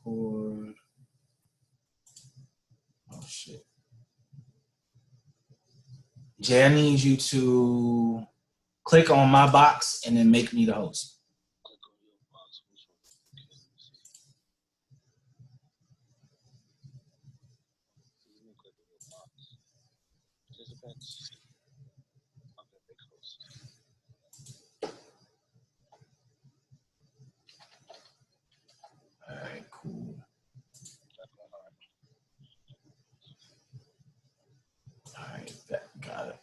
Record. Oh shit. Jay, I need you to click on my box and then make me the host. Click on your box. Which one? Let me click on your box. Participants. Okay, make host. All right, cool. All right, got it.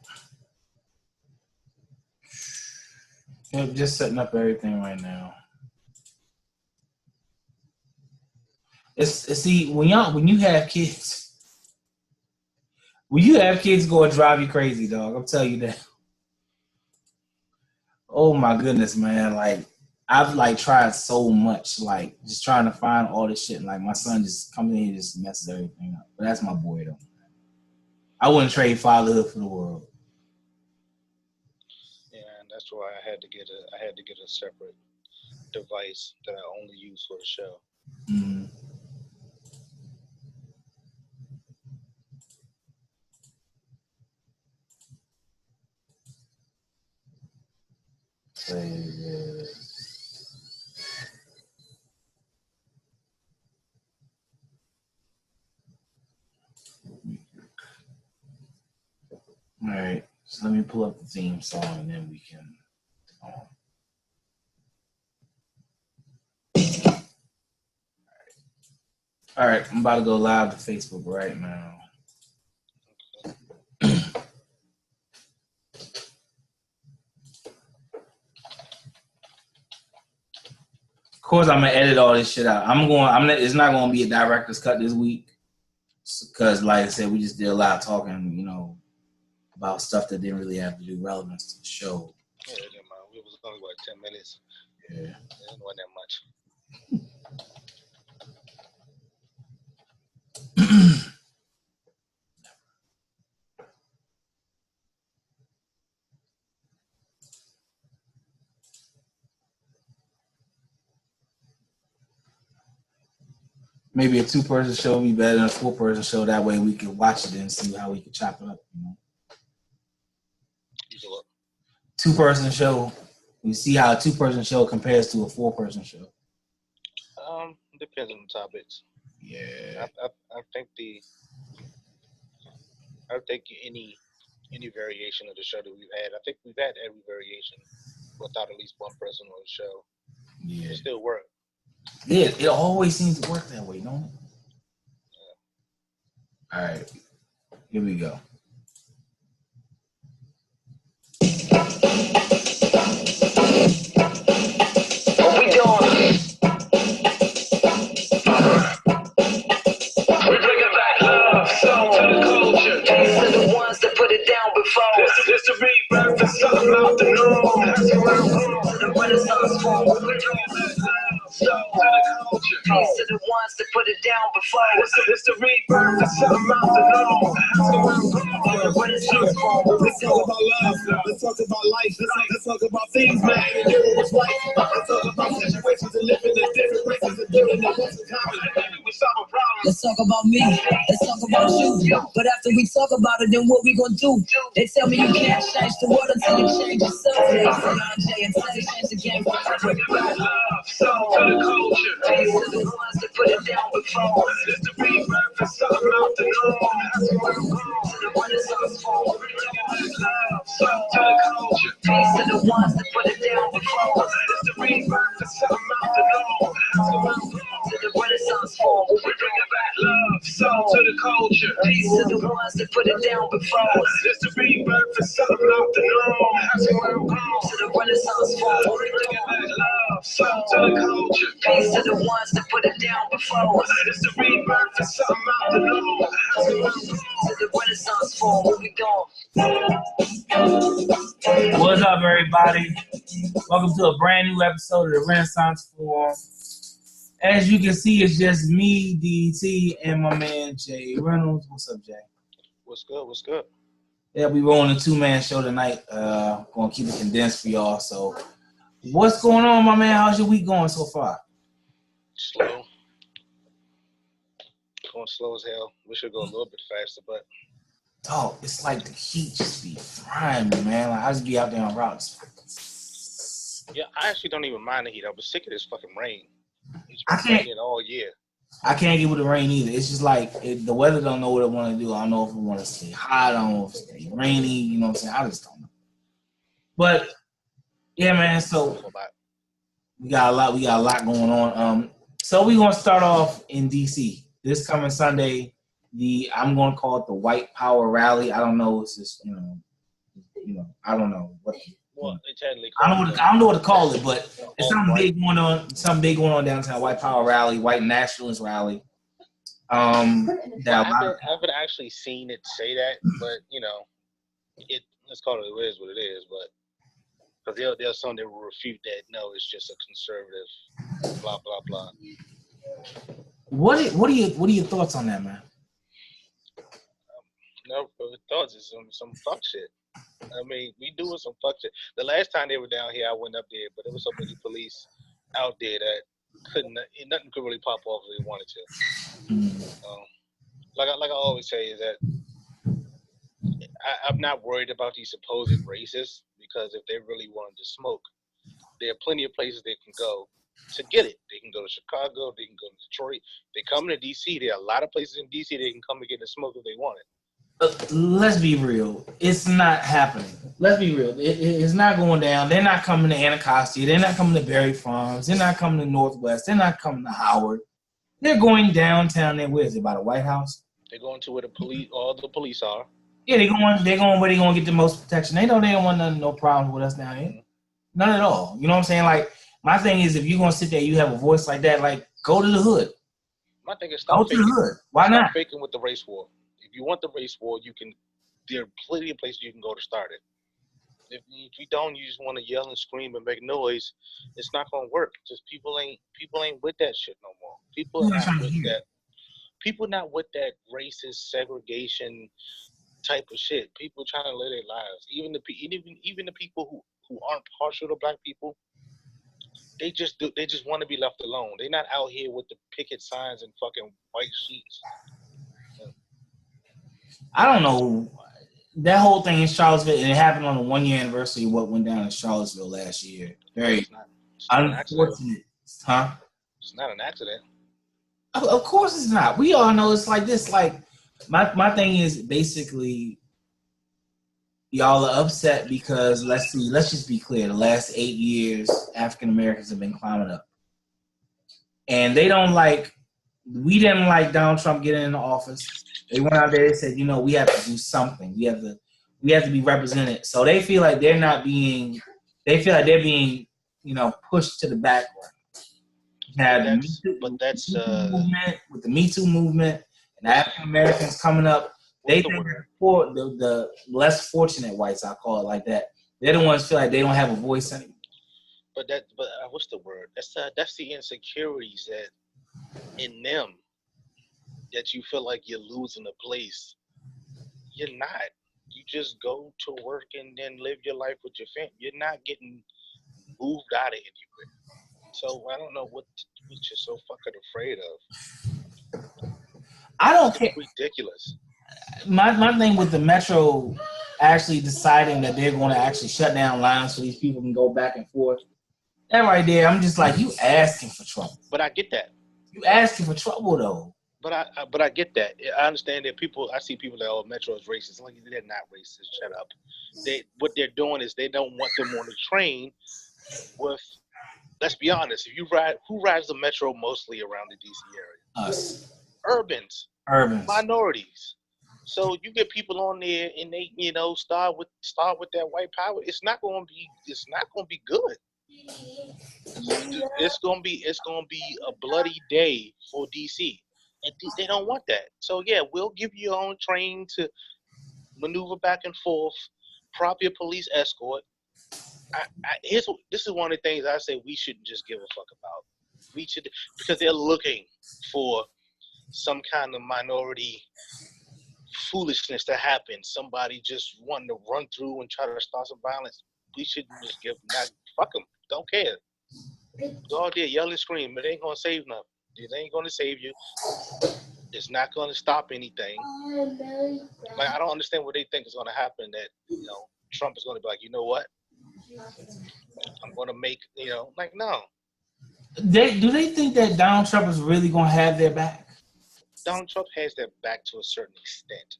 Yep, just setting up everything right now. It's see when you have kids, go drive you crazy, dog. I'm telling you that. Oh my goodness, man! Like I've tried so much, like just trying to find all this shit. And, like my son just comes in and just messes everything up. But that's my boy though. I wouldn't trade fatherhood for the world. Yeah, and that's why I had to get a separate device that I only use for the show. Mm-hmm. All right, so let me pull up the theme song and then we can. All right, I'm about to go live to Facebook right now. Of course, I'm gonna edit all this shit out. It's not gonna be a director's cut this week because, like I said, we just did a lot of talking, about stuff that didn't really have to do relevance to the show. Yeah, it didn't matter. It was only like 10 minutes. Yeah, it wasn't that much. Maybe a 2-person show would be better than a 4-person show. That way we can watch it and see how we can chop it up. 2-person show. We see how a 2-person show compares to a 4-person show. Depends on the topics. Yeah. I think any variation of the show that we've had. I think we've had every variation without at least one person on the show. Yeah. It still worked. Yeah, it always seems to work that way, don't it? Yeah. All right, here we go. What we doing? We bringing back love, soul to the culture. These are the ones that put it down before. This the rebirth of something out the norm. That's where I'm going to the Renaissance form. We bringing back love, soul to the culture. These are the ones that put it down before. This the rebirth of something out the norm. That's where I'm going to the Renaissance form. Let's talk about love. Let's talk about life. Let's talk about things, man. And do what's right. Let's talk about situations and living in different places and doing it what's in common. We solve a problem. Let's talk about me. Let's talk about you. But after we talk about it, then what we gonna do? They tell me you can't change the world until you change yourself. They say RJ and say change the game forever. Soul to the culture. These are the ones that put it down before. It's the rebirth of something out the norm. That's where I'm going to the Renaissance form. Soul to the culture. These are the ones that put it down before. It's the rebirth of something out the norm. That's where I'm going to the Renaissance form. We bringing back love, soul to the culture. These are the ones that put it down before. It's the rebirth of something out the norm. That's where I'm going To the Renaissance form. we bringing back love, soul to the culture. These are the ones that put it down before. It's the rebirth of something out the norm. That's where I'm going To the Renaissance form. Where we going? What's up, everybody? Welcome to a brand new episode of the Renaissance Forum. As you can see, it's just me, DT, and my man Jay Reynolds. What's up, Jay? What's good? What's good? Yeah, we rolling a 2-man show tonight. Gonna keep it condensed for y'all. So, what's going on, my man? How's your week going so far? Slow. going slow as hell. We should go a little bit faster, but Dog, it's like the heat just be frying me, man. Like I just be out there on routes. yeah, I actually don't even mind the heat. I was sick of this fucking rain. It's I been can't- raining all year. I can't get with the rain either. It's just like the weather don't know what it want to do. I don't know if it want to stay hot. I don't know if it's stay rainy. You know what I'm saying? I just don't know. But yeah, man. So we got a lot going on. So we're gonna start off in DC this coming Sunday. I'm gonna call it the White Power Rally. I don't know. It's just I don't know what. Well, they technically I don't know what to call it, but it's something big going on. Something big going on downtown. White Power Rally, White Nationalist Rally. I haven't actually seen it say that, but let's call it what it is. But because there's some that will refute that. No, it's just a conservative. Blah blah blah. What are your thoughts on that, man? No thoughts is some fuck shit. I mean, we doing some fuck shit. The last time they were down here, I went up there, but there was so many police out there that nothing could really pop off if they wanted to. Like I always say, is that I'm not worried about these supposed racists, because if they really wanted to smoke, there are plenty of places they can go to get it. They can go to Chicago, they can go to Detroit. They come to DC. There are a lot of places in DC they can come and get the smoke if they want it. Let's be real. It's not happening. Let's be real. It's not going down. They're not coming to Anacostia. They're not coming to Berry Farms. They're not coming to Northwest. They're not coming to Howard. They're going downtown. Where is it? By the White House? They're going to where all the police are. Yeah, they're going where they're going to get the most protection. They know they don't want no problems with us down here. None at all. You know what I'm saying? Like, my thing is, if you're going to sit there, you have a voice like that, like, go to the hood. My thing is, go to the hood. Why not? Stop faking with the race war. If you want the race war, there are plenty of places you can go to start it. If you don't, you just want to yell and scream and make noise, it's not going to work. Just people ain't with that shit no more. People not with that racist segregation type of shit. People trying to live their lives. Even the people who aren't partial to black people, they just want to be left alone. They're not out here with the picket signs and fucking white sheets. I don't know. That whole thing in Charlottesville, and it happened on the 1-year anniversary of what went down in Charlottesville last year. Very unfortunate. Huh? It's not an accident. Of course it's not. We all know it's like this. Like, my thing is basically, y'all are upset because, let's just be clear, the last 8 years, African Americans have been climbing up. And we didn't like Donald Trump getting into office. They went out there and said, we have to do something. We have to be represented. So they feel like they're being, pushed to the background. With the Me Too movement and African Americans coming up, they think the less fortunate whites, I call it like that. They're the ones feel like they don't have a voice anymore. But what's the word? That's the insecurities that in them, that you feel like you're losing a place. You're not. You just go to work and then live your life with your family. You're not getting moved out of anywhere. So I don't know what you're so fucking afraid of. I don't care. Ridiculous. My thing with the Metro actually deciding that they're going to actually shut down lines so these people can go back and forth. That right there, I'm just like, you asking for trouble. But I get that. You asking for trouble though. But I get that. I understand that I see people that Metro is racist. Like, they're not racist. Shut up. What they're doing is they don't want them on the train with. Let's be honest. Who rides the Metro mostly around the DC area? Us. Urbans. Minorities. So you get people on there and they, start with that white power. It's not going to be good. It's going to be a bloody day for DC. And they don't want that. So, yeah, we'll give you your own train to maneuver back and forth, prop your police escort. This is one of the things I say we shouldn't just give a fuck about. We should, because they're looking for some kind of minority foolishness to happen. Somebody just wanting to run through and try to start some violence. We shouldn't just fuck them. Don't care. Go out there, yell and scream. It ain't going to save nothing. It ain't going to save you. It's not going to stop anything. Like, I don't understand what they think is going to happen. That Trump is going to be like, you know what? I'm going to make like no. Do they think that Donald Trump is really going to have their back? Donald Trump has their back to a certain extent.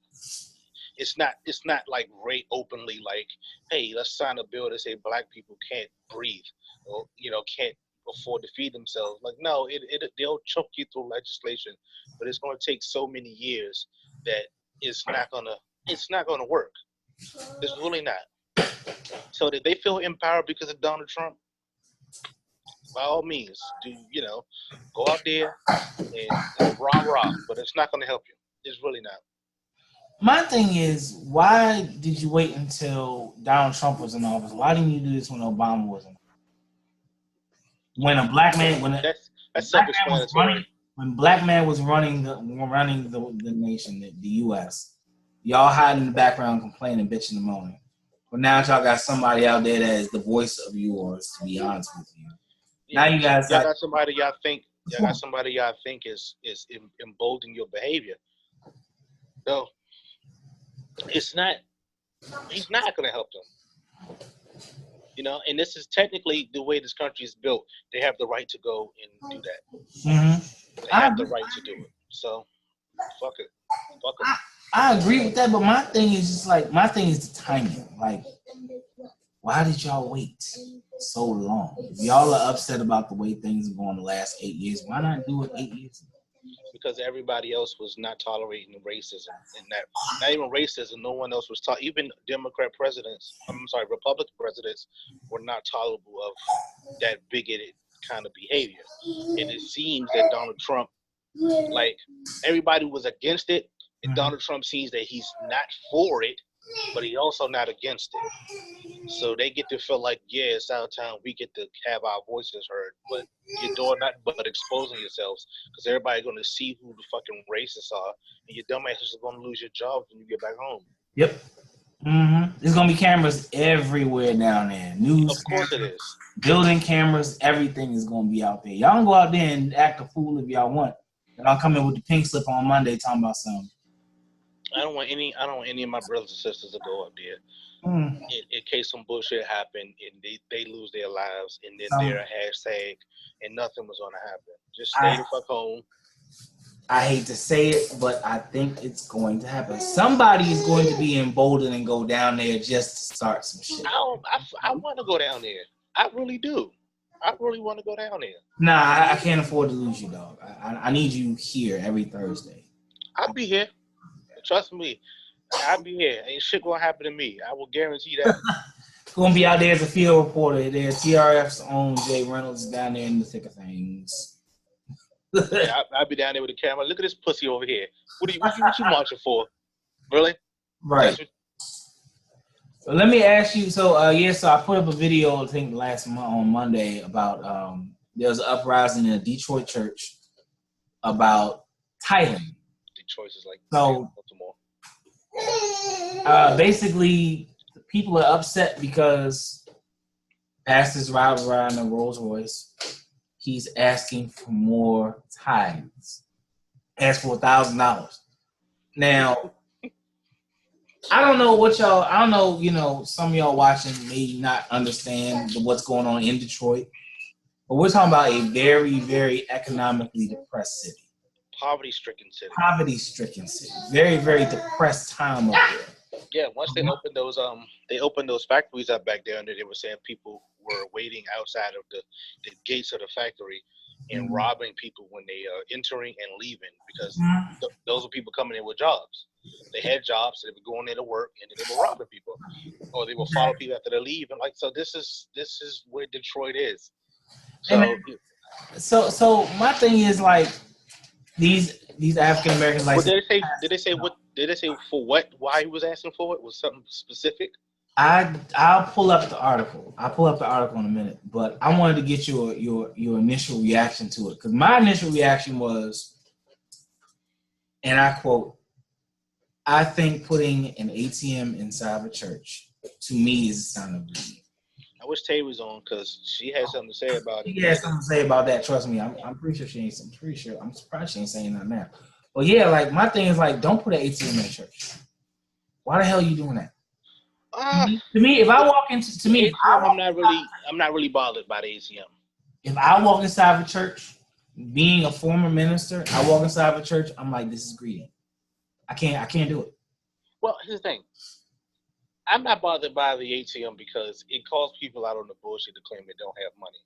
It's not like Ray openly like, hey, let's sign a bill to say black people can't breathe or can't afford to feed themselves. Like, no, they'll choke you through legislation, but it's going to take so many years that it's not gonna work. It's really not. So did they feel empowered because of Donald Trump? By all means, go out there and rah, but it's not going to help you. It's really not. My thing is, why did you wait until Donald Trump was in office? Why didn't you do this when Obama was in office? When a black man, that's self-explanatory. When black man was running the nation, the U.S., y'all hiding in the background, complaining, bitching, and moaning. But now y'all got somebody out there that is the voice of yours. To be honest with you, now you guys got somebody y'all think is emboldening your behavior. No, it's not. He's not going to help them. And this is technically the way this country is built. They have the right to go and do that. Mm-hmm. They have the right to do it. So, fuck it. I agree with that, but my thing is the timing. Like, why did y'all wait so long? If y'all are upset about the way things are going the last 8 years, why not do it 8 years ago? Because everybody else was not tolerating racism, and that not even racism. No one else was even Republican presidents were not tolerable of that bigoted kind of behavior. And it seems that Donald Trump, like, everybody was against it, and Donald Trump sees that he's not for it, but he's also not against it. So they get to feel like, yeah, it's our time. We get to have our voices heard, but you're doing nothing but exposing yourselves, because everybody's going to see who the fucking racists are, and your dumbasses are going to lose your job when you get back home. Yep. Mm-hmm. There's going to be cameras everywhere down there. News. Of course it is. Building cameras, everything is going to be out there. Y'all can go out there and act a fool if y'all want. And I'll come in with the pink slip on Monday talking about something. I don't want any of my brothers and sisters to go up there in case some bullshit happened and they lose their lives and then they're a hashtag and nothing was gonna happen. Just stay the fuck home. I hate to say it, but I think it's going to happen. Somebody is going to be emboldened and go down there just to start some shit. I want to go down there. I really do. I really want to go down there. Nah, I can't afford to lose you, dog. I need you here every Thursday. I'll be here. Trust me, I'll be here. Ain't shit gonna happen to me. I will guarantee that. Gonna be out there as a field reporter. There, TRF's own Jay Reynolds down there in the thick of things. Yeah, I'll be down there with the camera. Look at this pussy over here. What you marching for? Really? Right. So let me ask you. So so I put up a video I think on Monday about there was an uprising in a Detroit church about tithing. Choices like so. Basically, people are upset because Pastor's riding around a Rolls Royce. He's asking for more tithes. Asked for $1,000. Now, I don't know, some of y'all watching may not understand what's going on in Detroit, but we're talking about a very, very economically depressed city. Poverty-stricken city. Very, very depressed time up there. Yeah, once they opened those factories up back there, and they were saying people were waiting outside of the gates of the factory and robbing people when they are entering and leaving, because those were people coming in with jobs. They had jobs, so they were going in to work, and then they were robbing people, or they would follow people after they leave. And so this is where Detroit is. So my thing is like. These African Americans like. Well, did they say for what? Why he was asking for it? Was something specific? I'll pull up the article. I'll pull up the article in a minute. But I wanted to get your initial reaction to it, because my initial reaction was, and I quote, "I think putting an ATM inside a church to me is a sign of greed." I wish Tay was on, because she had something to say about it. She had something to say about that. Trust me, I'm pretty sure she ain't. I'm surprised she ain't saying that now. But yeah, like my thing is like, don't put an ATM in a church. Why the hell are you doing that? To me, if I walk into I'm not really bothered by the ATM. If I walk inside of a church, being a former minister, I walk inside of a church, I'm like, this is greedy. I can't do it. Well, here's the thing. I'm not bothered by the ATM because it calls people out on the bullshit to claim they don't have money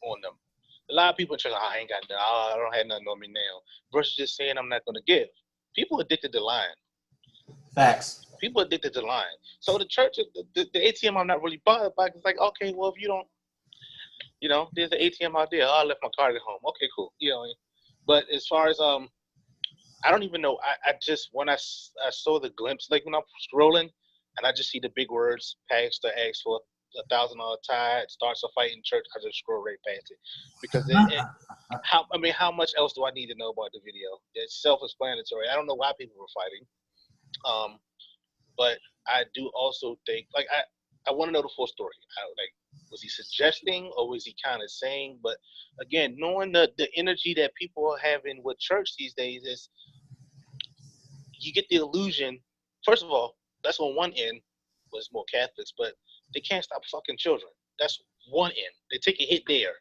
on them. A lot of people are I ain't got nothing. I don't have nothing on me now. Versus just saying I'm not going to give. People are addicted to lying. Facts. People are addicted to lying. So the church, the ATM, I'm not really bothered by. It's like, okay, well, if you don't, there's an ATM out there. Oh, I left my card at home. Okay, cool. But as far as I don't even know. I just when I saw the glimpse, like when I'm scrolling, and I just see the big words, pastor asks for $1,000 tithe, starts a fight in church, I just scroll right past it. Because how much else do I need to know about the video? It's self-explanatory. I don't know why people were fighting. But I do also think, like, I want to know the full story. Was he suggesting or was he kind of saying? But again, knowing the energy that people are having with church these days is, you get the illusion. First of all, that's on one end, was more Catholics, but they can't stop fucking children. That's one end. They take a hit there.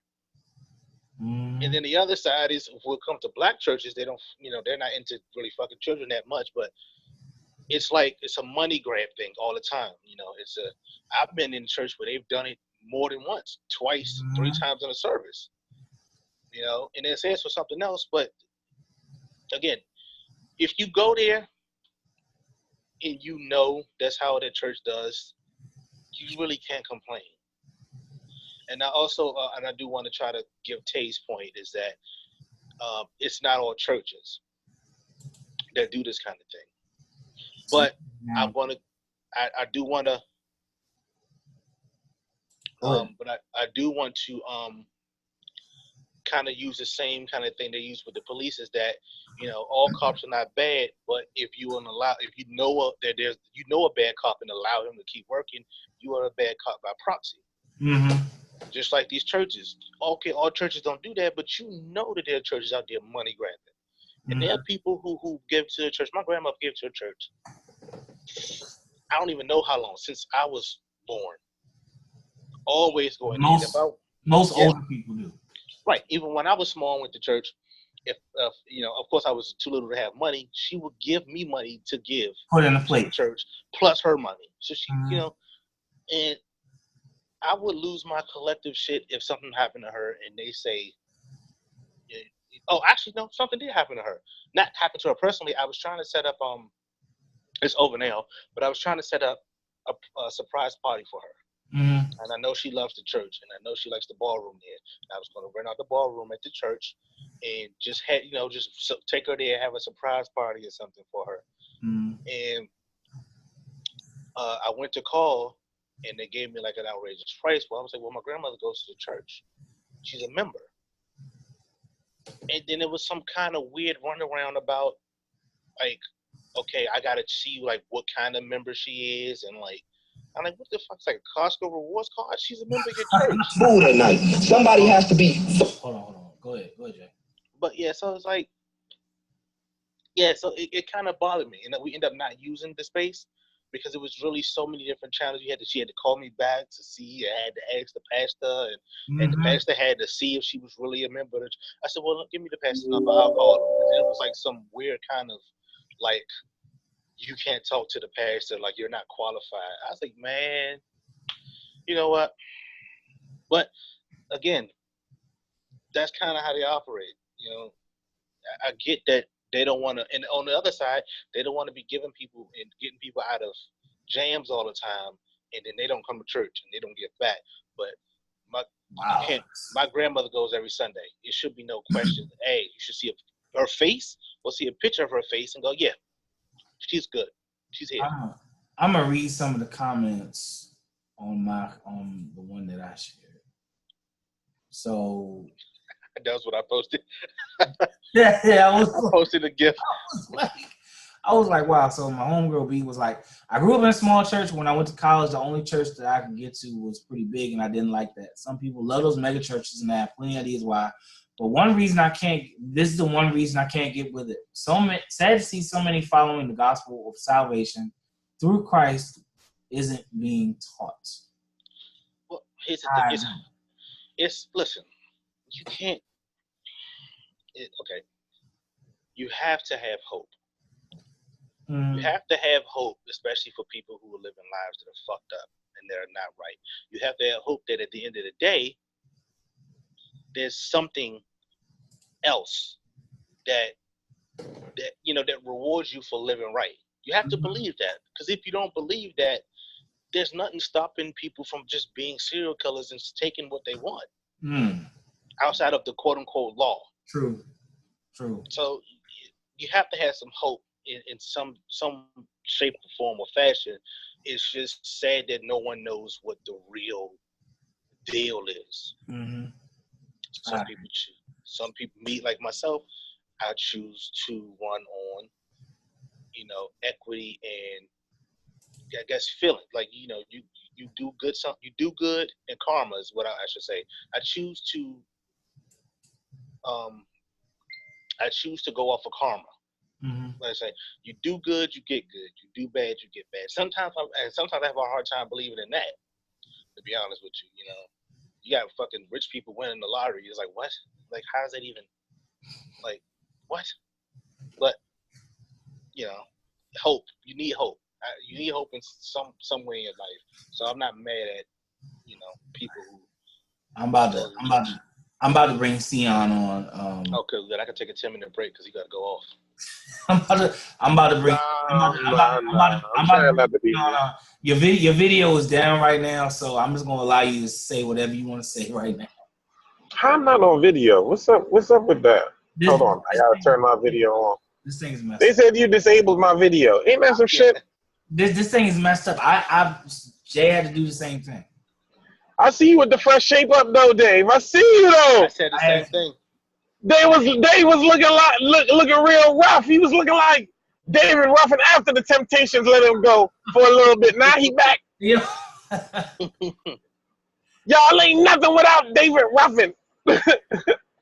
And then the other side is, when it comes to black churches, they don't, they're not into really fucking children that much, but it's like, it's a money grab thing all the time. I've been in church where they've done it more than once, twice, 3 times in a service, and it says for something else. But again, if you go there and that's how the church does, you really can't complain. And I also, and I do want to try to give Tay's point, is that it's not all churches that do this kind of thing. But I do want to kind of use the same kind of thing they use with the police, is that, all cops are not bad, but if you know a bad cop and allow him to keep working, you are a bad cop by proxy. Mm-hmm. Just like these churches. Okay, all churches don't do that, but that there are churches out there money grabbing. And there are people who give to the church. My grandmother gave to the church. I don't even know how long, since I was born. Always going in. Most older people do. Right. Even when I was small and went to church, if of course I was too little to have money, she would give me money to give. Put in a plate. To the church, plus her money. So she, and I would lose my collective shit if something happened to her and they say, oh, actually, no, something did happen to her. Not happen to her personally. I was trying to set up, it's over now, but I was trying to set up a surprise party for her. And I know she loves the church, and I know she likes the ballroom there. And I was going to rent out the ballroom at the church and just take her there and have a surprise party or something for her. And I went to call, and they gave me like an outrageous price. Well, I was like, well, my grandmother goes to the church. She's a member. And then there was some kind of weird runaround about, like, okay, I got to see, like, what kind of member she is. And, like, I'm like, what the fuck? It's like a Costco rewards card? She's a member of your church. Food at night. Somebody has to be. Hold on. Go ahead, Jay. But, yeah, so it's like, yeah, so it kind of bothered me. And we ended up not using the space because it was really so many different channels. She had to call me back to see. I had to ask the pastor, and the pastor had to see if she was really a member. I said, well, give me the pastor's number. I'll call him. And it was like some weird kind of, like, you can't talk to the pastor, like you're not qualified. I was like, man, you know what? But again, that's kind of how they operate. I get that they don't want to, and on the other side, they don't want to be giving people and getting people out of jams all the time, and then they don't come to church and they don't give back. But my grandmother goes every Sunday. It should be no question. Hey, you should see her face, or see a picture of her face and go, yeah, she's good. She's here. I'm gonna read some of the comments on the one that I shared. So that was what I posted. I posted a gift. I was like, wow. So my homegirl B was like, I grew up in a small church. When I went to college, the only church that I could get to was pretty big, and I didn't like that. Some people love those mega churches, and I have plenty of ideas why. But one reason I can't, this is the one reason I can't get with it. Sad to see so many following the gospel of salvation through Christ isn't being taught. Well, here's the thing. Listen, you can't. Okay. You have to have hope. You have to have hope, especially for people who are living lives that are fucked up and they're not right. You have to have hope that at the end of the day, there's something else that rewards you for living right. You have to believe that, because if you don't believe that, there's nothing stopping people from just being serial killers and taking what they want outside of the quote unquote law. True. So you have to have some hope in some shape or form or fashion. It's just sad that no one knows what the real deal is. Some people, me like myself, I choose to run on, equity and I guess feeling like you do good. You do good, and karma is what I should say. I choose to go off of karma. Like I say, you do good, you get good. You do bad, you get bad. Sometimes I have a hard time believing in that. To be honest with you, you got fucking rich people winning the lottery. It's like, what? Like, how is that even? Like, what? But hope. You need hope. You need hope in some way in your life. So I'm not mad at people who. I'm about to bring Sion on. Okay, good. I can take a 10-minute break because he got to go off. I'm about to bring. Your video is down right now, so I'm just gonna allow you to say whatever you want to say right now. I'm not on video. What's up with that? Hold on, I gotta turn my video on. This thing is messed up. They said you disabled my video. Ain't that some shit? This thing is messed up. Jay had to do the same thing. I see you with the fresh shape up though, Dave. I see you though. I said the same thing. Dave was looking real rough. He was looking like David Ruffin after the Temptations let him go for a little bit. Now he back. Yeah. Y'all ain't nothing without David Ruffin.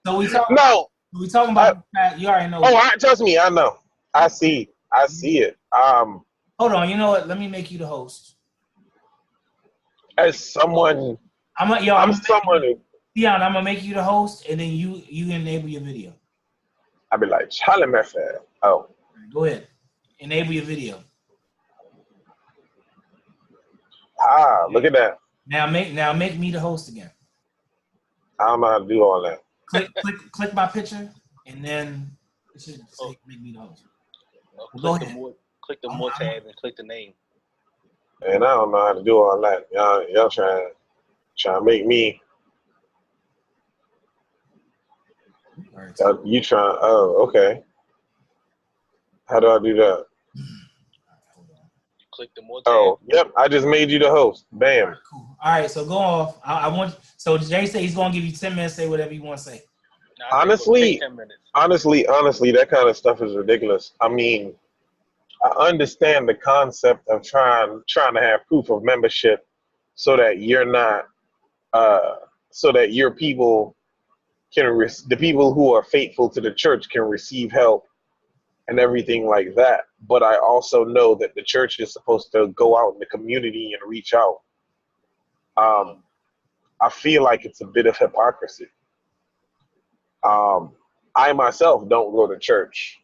So we talking about you already know. Trust me, I know. I see it. Hold on, you know what? Let me make you the host. As someone, I'm someone. Dion, I'm gonna make you the host, and then you enable your video. I'll be like, Charlie Murphy. Oh, go ahead, enable your video. Look at that. Now make me the host again. I don't know how to do all that. Click my picture, and then it should say make me the host. Go ahead. Click the more tab and click the name. And I don't know how to do all that. Y'all trying to make me. You trying? Oh, okay. How do I do that? Click the more tab. Oh, yep. I just made you the host. Bam. Cool. All right, so go off. So Jay said he's gonna give you 10 minutes. Say whatever you want to say. Honestly, that kind of stuff is ridiculous. I mean, I understand the concept of trying to have proof of membership, so that you're not, so that your people the people who are faithful to the church can receive help and everything like that. But I also know that the church is supposed to go out in the community and reach out. I feel like it's a bit of hypocrisy. I myself don't go to church.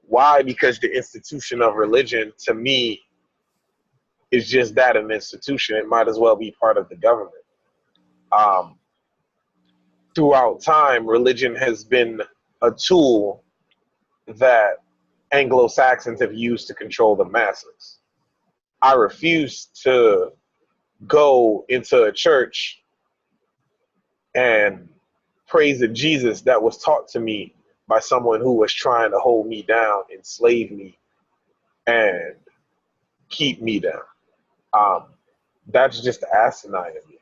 Why? Because the institution of religion, to me, is just that, an institution. It might as well be part of the government. Throughout time, religion has been a tool that Anglo-Saxons have used to control the masses. I refuse to go into a church and praise a Jesus that was taught to me by someone who was trying to hold me down, enslave me, and keep me down. That's just asinine to me.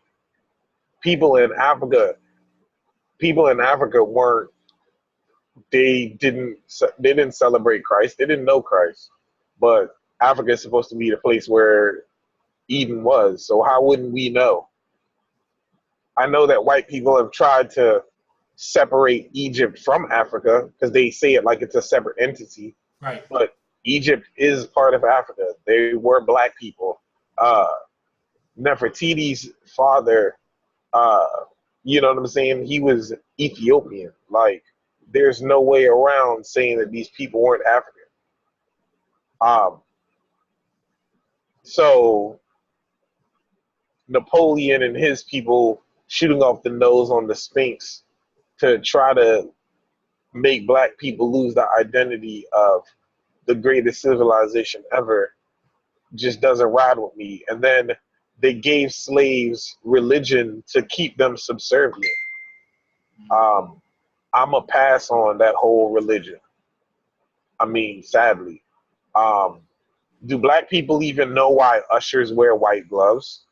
People in Africa didn't celebrate Christ. They didn't know Christ. But Africa is supposed to be the place where Eden was. So how wouldn't we know? I know that white people have tried to separate Egypt from Africa because they say it like it's a separate entity. Right. But Egypt is part of Africa. They were black people. Nefertiti's father, you know what I'm saying? He was Ethiopian. Like, there's no way around saying that these people weren't African. So Napoleon and his people shooting off the nose on the Sphinx to try to make black people lose the identity of the greatest civilization ever just doesn't ride with me. And then they gave slaves religion to keep them subservient. I'm a pass on that whole religion. I mean, sadly. Do black people even know why ushers wear white gloves?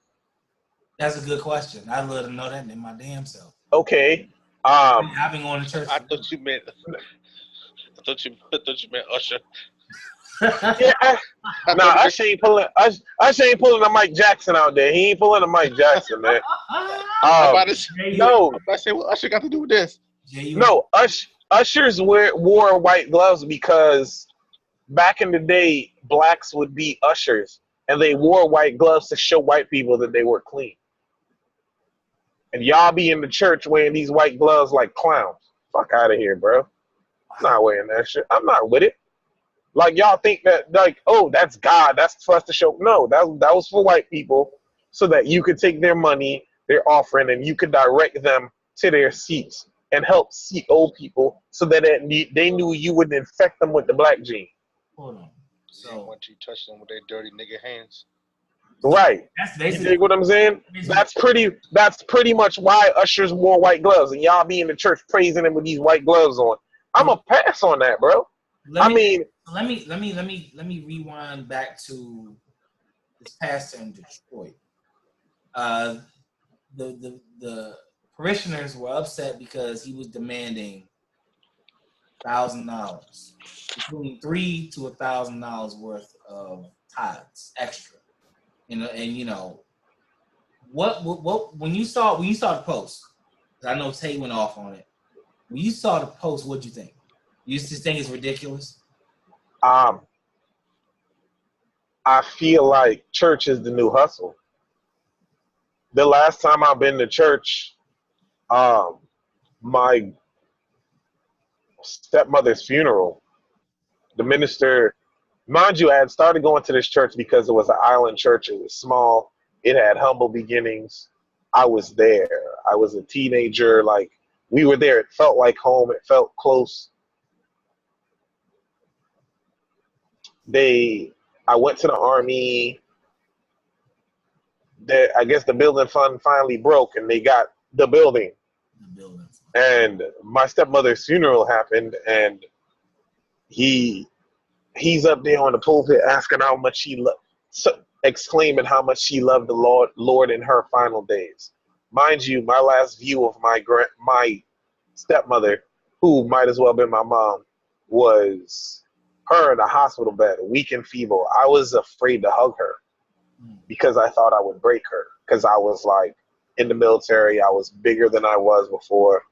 That's a good question. I'd love to know that in my damn self. Okay. I've been going to church. I thought you meant Usher. Yeah, Usher ain't pulling the Mike Jackson out there. He ain't pulling the Mike Jackson, man. I'm about to say, No, I'm about to say what Usher got to do with this. no. Ushers wore white gloves because back in the day, blacks would be ushers, and they wore white gloves to show white people that they were clean. And y'all be in the church wearing these white gloves like clowns. Fuck out of here, bro. I'm not wearing that shit. I'm not with it. Like, y'all think that, like, oh, that's God. That's for us to show. No, that was for white people so that you could take their money, their offering, and you could direct them to their seats and help seat old people so that they knew you wouldn't infect them with the black gene. Hold on. So once you touch them with their dirty nigga hands. Right. That's You basically dig what I'm saying? That's pretty much why ushers wore white gloves, and y'all be in the church praising them with these white gloves on. I'm a pass on that, bro. Let me rewind back to this pastor in Detroit. The parishioners were upset because he was demanding $1,000, between $300 to $1,000 worth of tithes extra. And you know what when you saw the post, I know Tay went off on it. When you saw the post, what'd you think? You just think it's ridiculous? I feel like church is the new hustle. The last time I've been to church, my stepmother's funeral, the minister, mind you, I had started going to this church because it was an island church. It was small. It had humble beginnings. I was there. I was a teenager. Like, we were there. It felt like home. It felt close. I went to the Army. I guess the building fund finally broke, and they got the building. And my stepmother's funeral happened, and he's up there on the pulpit asking how much she loved, exclaiming how much she loved the Lord in her final days. Mind you, my last view of my stepmother, who might as well have been my mom, was her in a hospital bed, weak and feeble. I was afraid to hug her because I thought I would break her, because I was like in the military. I was bigger than I was before,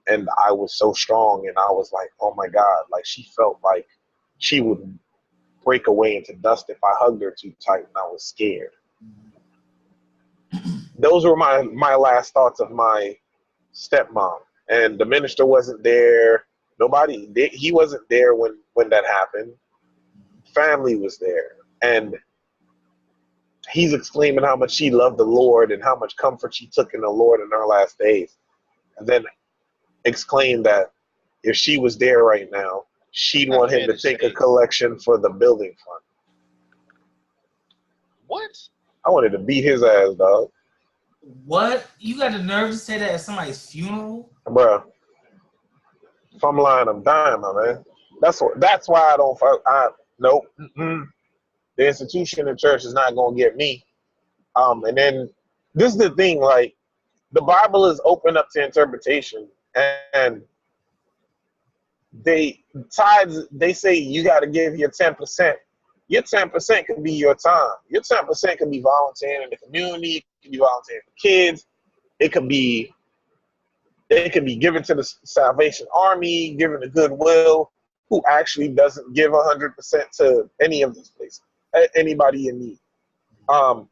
and I was so strong, and I was like, oh my God, like, she felt like she would break away into dust if I hugged her too tight, and I was scared. Those were my last thoughts of my stepmom. And the minister wasn't there. He wasn't there when that happened. Family was there. And he's exclaiming how much she loved the Lord and how much comfort she took in the Lord in her last days. And then exclaimed that if she was there right now, she'd want him to take a collection for the building fund. What? I wanted to beat his ass, dog. What? You got the nerve to say that at somebody's funeral? Bruh. If I'm lying, I'm dying, my man. That's why I don't fuck. Nope. Mm-mm. The institution of church is not going to get me. And then this is the thing, like, the Bible is open up to interpretation, and they say you got to give your 10%. Your 10% could be your time. Your 10% could be volunteering in the community. It could be volunteering for kids. It could be They can be given to the Salvation Army, given to Goodwill, who actually doesn't give 100% to any of these places, anybody in need. Your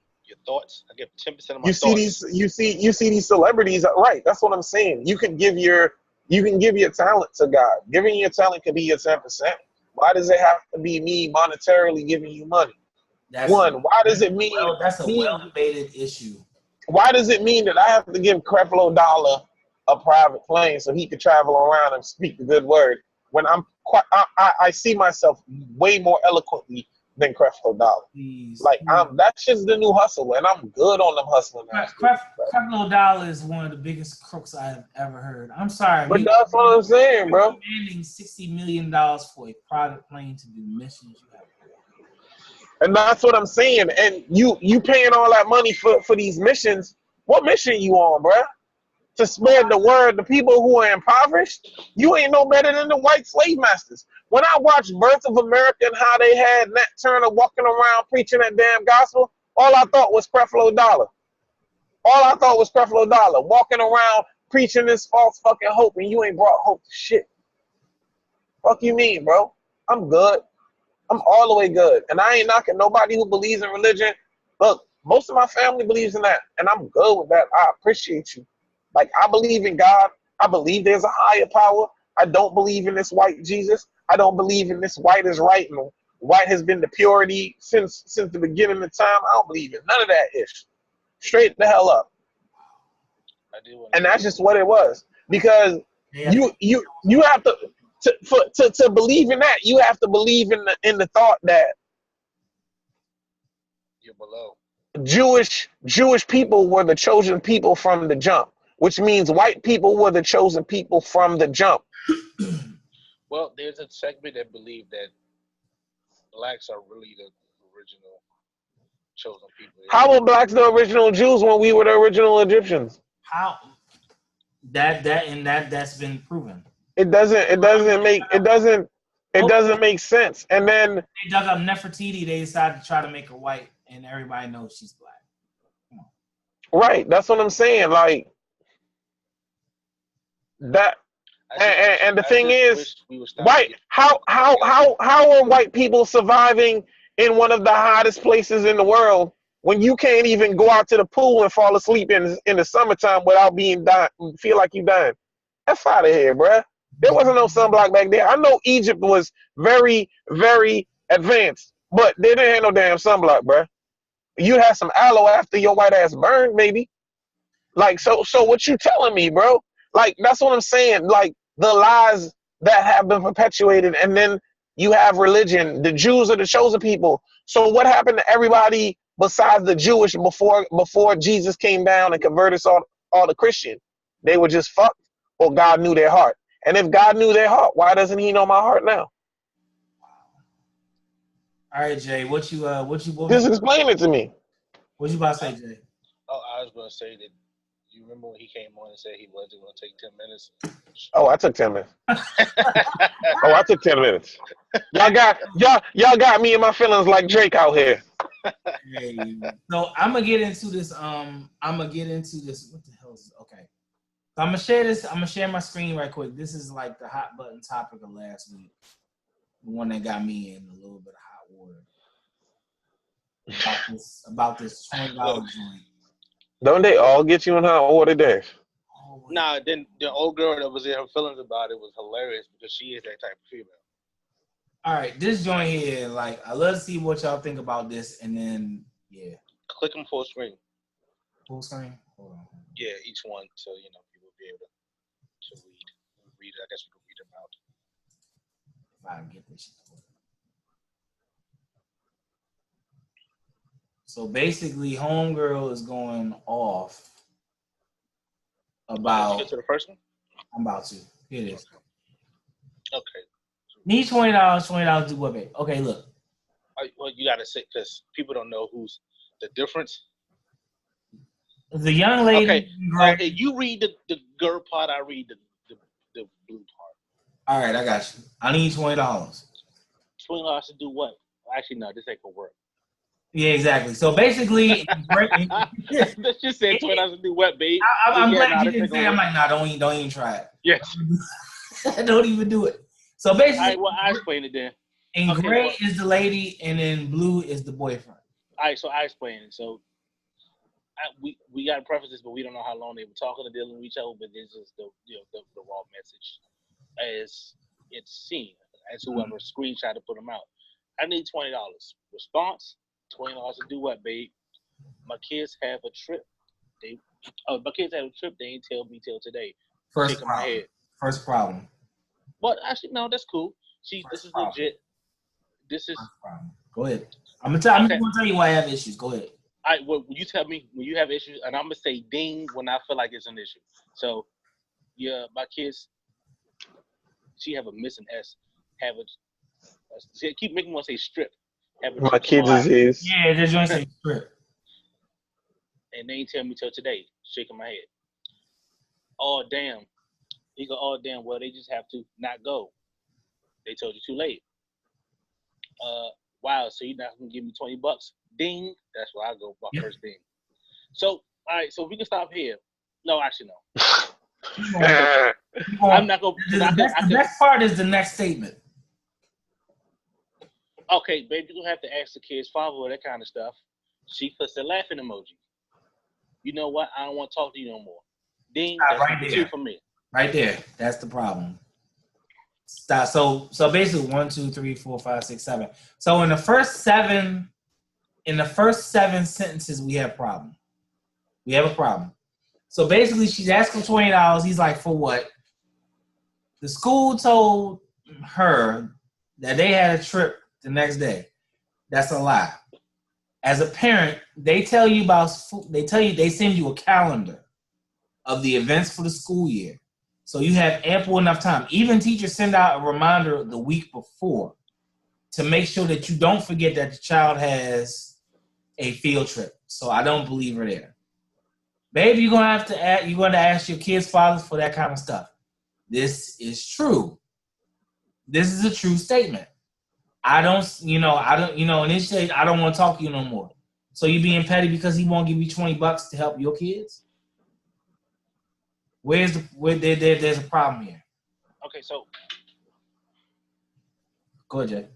thoughts? I give 10% of my thoughts. You see these celebrities, right? That's what I'm saying. You can give your talent to God. Giving your talent can be your 10%. Why does it have to be me monetarily giving you money? Why does it mean? Well, that's a well-debated issue. Why does it mean that I have to give Creflo Dollar a private plane so he could travel around and speak the good word when I see myself way more eloquently than Creflo Dollar? Like that's just the new hustle, and I'm good on them hustling. Creflo Dollar is one of the biggest crooks I have ever heard. I'm sorry, but that's what I'm saying, bro. Demanding $60 million for a private plane to do missions you have. And that's what I'm saying. And you paying all that money for these missions. What mission you on, bro? To spread the word to people who are impoverished? You ain't no better than the white slave masters. When I watched Birth of America and how they had Nat Turner walking around preaching that damn gospel, all I thought was Creflo Dollar. All I thought was Creflo Dollar walking around preaching this false fucking hope, and you ain't brought hope to shit. Fuck you mean, bro? I'm good. I'm all the way good. And I ain't knocking nobody who believes in religion. Look, most of my family believes in that, and I'm good with that. I appreciate you. Like, I believe in God. I believe there's a higher power. I don't believe in this white Jesus. I don't believe in this white is right and white has been the purity since the beginning of time. I don't believe in none of that ish. Straight the hell up. And that's just what it was. Because you have to believe in that, you have to believe in the thought that you're below. Jewish people were the chosen people from the jump, which means white people were the chosen people from the jump. Well, there's a segment that believe that blacks are really the original chosen people. How were blacks the original Jews when we were the original Egyptians? How? That's been proven. It doesn't make sense. And then they dug up Nefertiti. They decided to try to make her white, and everybody knows she's black. Come on. Right, that's what I'm saying. Like that. And the thing is, white. How are white people surviving in one of the hottest places in the world when you can't even go out to the pool and fall asleep in the summertime without feel like you dying? F out of here, bruh. There wasn't no sunblock back there. I know Egypt was very, very advanced, but they didn't have no damn sunblock, bruh. You had some aloe after your white ass burned, maybe. Like, so what you telling me, bro? Like, that's what I'm saying. Like, the lies that have been perpetuated, and then you have religion. The Jews are the chosen people. So what happened to everybody besides the Jewish before Jesus came down and converted all the Christian? They were just fucked, or God knew their heart. And if God knew their heart, why doesn't he know my heart now? All right, Jay, what you just explain it to me. What you about to say, Jay? Oh, I was going to say that you remember when he came on and said he wasn't going to take 10 minutes? Oh, I took 10 minutes. I took 10 minutes. Y'all got me in my feelings like Drake out here. Hey, so I'm gonna get into this. What the hell is this? Okay. So I'm gonna share my screen right quick. This is like the hot button topic of last week. The one that got me in a little bit of hot water. About this $20 joint. Don't they all get you in hot water, Dave? Nah, then the old girl that was in her feelings about it was hilarious because she is that type of female. All right, this joint here, like, I love to see what y'all think about this, and then, yeah. Click them full screen. Full screen? Hold on. Yeah, each one, so, people will be able to read it. I guess we can read them out. If I can get this shit. So, basically, homegirl is going off about... Did you get to the first one? I'm about to. Here it is. Okay. Need $20 do what, babe? Okay, look. Well, you gotta say, because people don't know who's the difference. The young lady. Okay, you read the girl part. I read the blue part. All right, I got you. I need $20. $20 to do what? Actually, no, this ain't gonna work. Yeah, exactly. So basically, Let's just say $20 to do what, babe? I'm Yeah, glad nah, you this didn't ain't say. gonna I'm work. like, nah, don't even try it. Yes. Don't even do it. So All basically, right, well, I explain it then. in Okay, gray well, is the lady, and in blue is the boyfriend. all right, so I explain it. So we got preferences, but we don't know how long they were talking or dealing with each other. But this is the the raw message as it's seen, as whoever screenshot to put them out. I need $20. Response: $20 to do what, babe? My kids have a trip. My kids have a trip. They ain't tell me till today. First Shaking my problem. head. First problem. But actually, no, that's cool. This First is problem. legit. This is First problem. Go ahead. I'm gonna okay. tell you why I have issues. Go ahead. Well, you tell me when you have issues, and I'm gonna say ding when I feel like it's an issue. So, yeah, my kids, she have a missing S. Have a she keep making me want to say strip. Have a My trip kids tomorrow, is his. Yeah, they're joint say strip. and they ain't tell me till today. Shaking my head. Oh damn. He go. Oh damn. Well, they just have to not go. They told you too late. Wow. So you're not gonna give me $20? Ding. That's where I go. My Yep. first ding. So, all right. So we can stop here. No, actually, no. I'm not gonna. The next part is the next statement. Okay, baby, you're gonna have to ask the kids' father or that kind of stuff. She puts a laughing emoji. You know what? I don't want to talk to you no more. Ding. That's Right number there. 2 for me. Right there. That's the problem. Stop. So basically 1, 2, 3, 4, 5, 6, 7. So in the first seven sentences, we have a problem. We have a problem. So basically, she's asking $20. He's like, for what? The school told her that they had a trip the next day. That's a lie. As a parent, they send you a calendar of the events for the school year. So you have ample enough time. Even teachers send out a reminder the week before to make sure that you don't forget that the child has a field trip. So I don't believe her there. Baby, you're going to ask your kids' fathers for that kind of stuff. This is true. This is a true statement. Initially, I don't want to talk to you no more. So you being petty because he won't give you $20 to help your kids? There's a problem here. Okay, so Go ahead, Jay.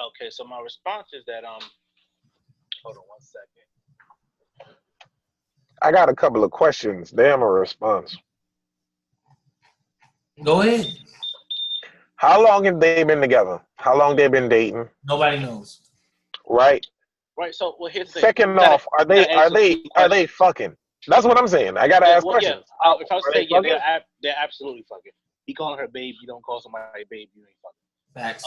okay, so my response is that hold on 1 second. I got a couple of questions. Damn, a response. Go ahead. How long have they been together? How long they been dating? Nobody knows. Right. Right. So, well, here's the thing. Second off, are they fucking? That's what I'm saying. I gotta ask questions. Yeah. If I was saying, fucking? they're absolutely fucking. He calling her babe. You don't call somebody babe. You ain't fucking. Facts.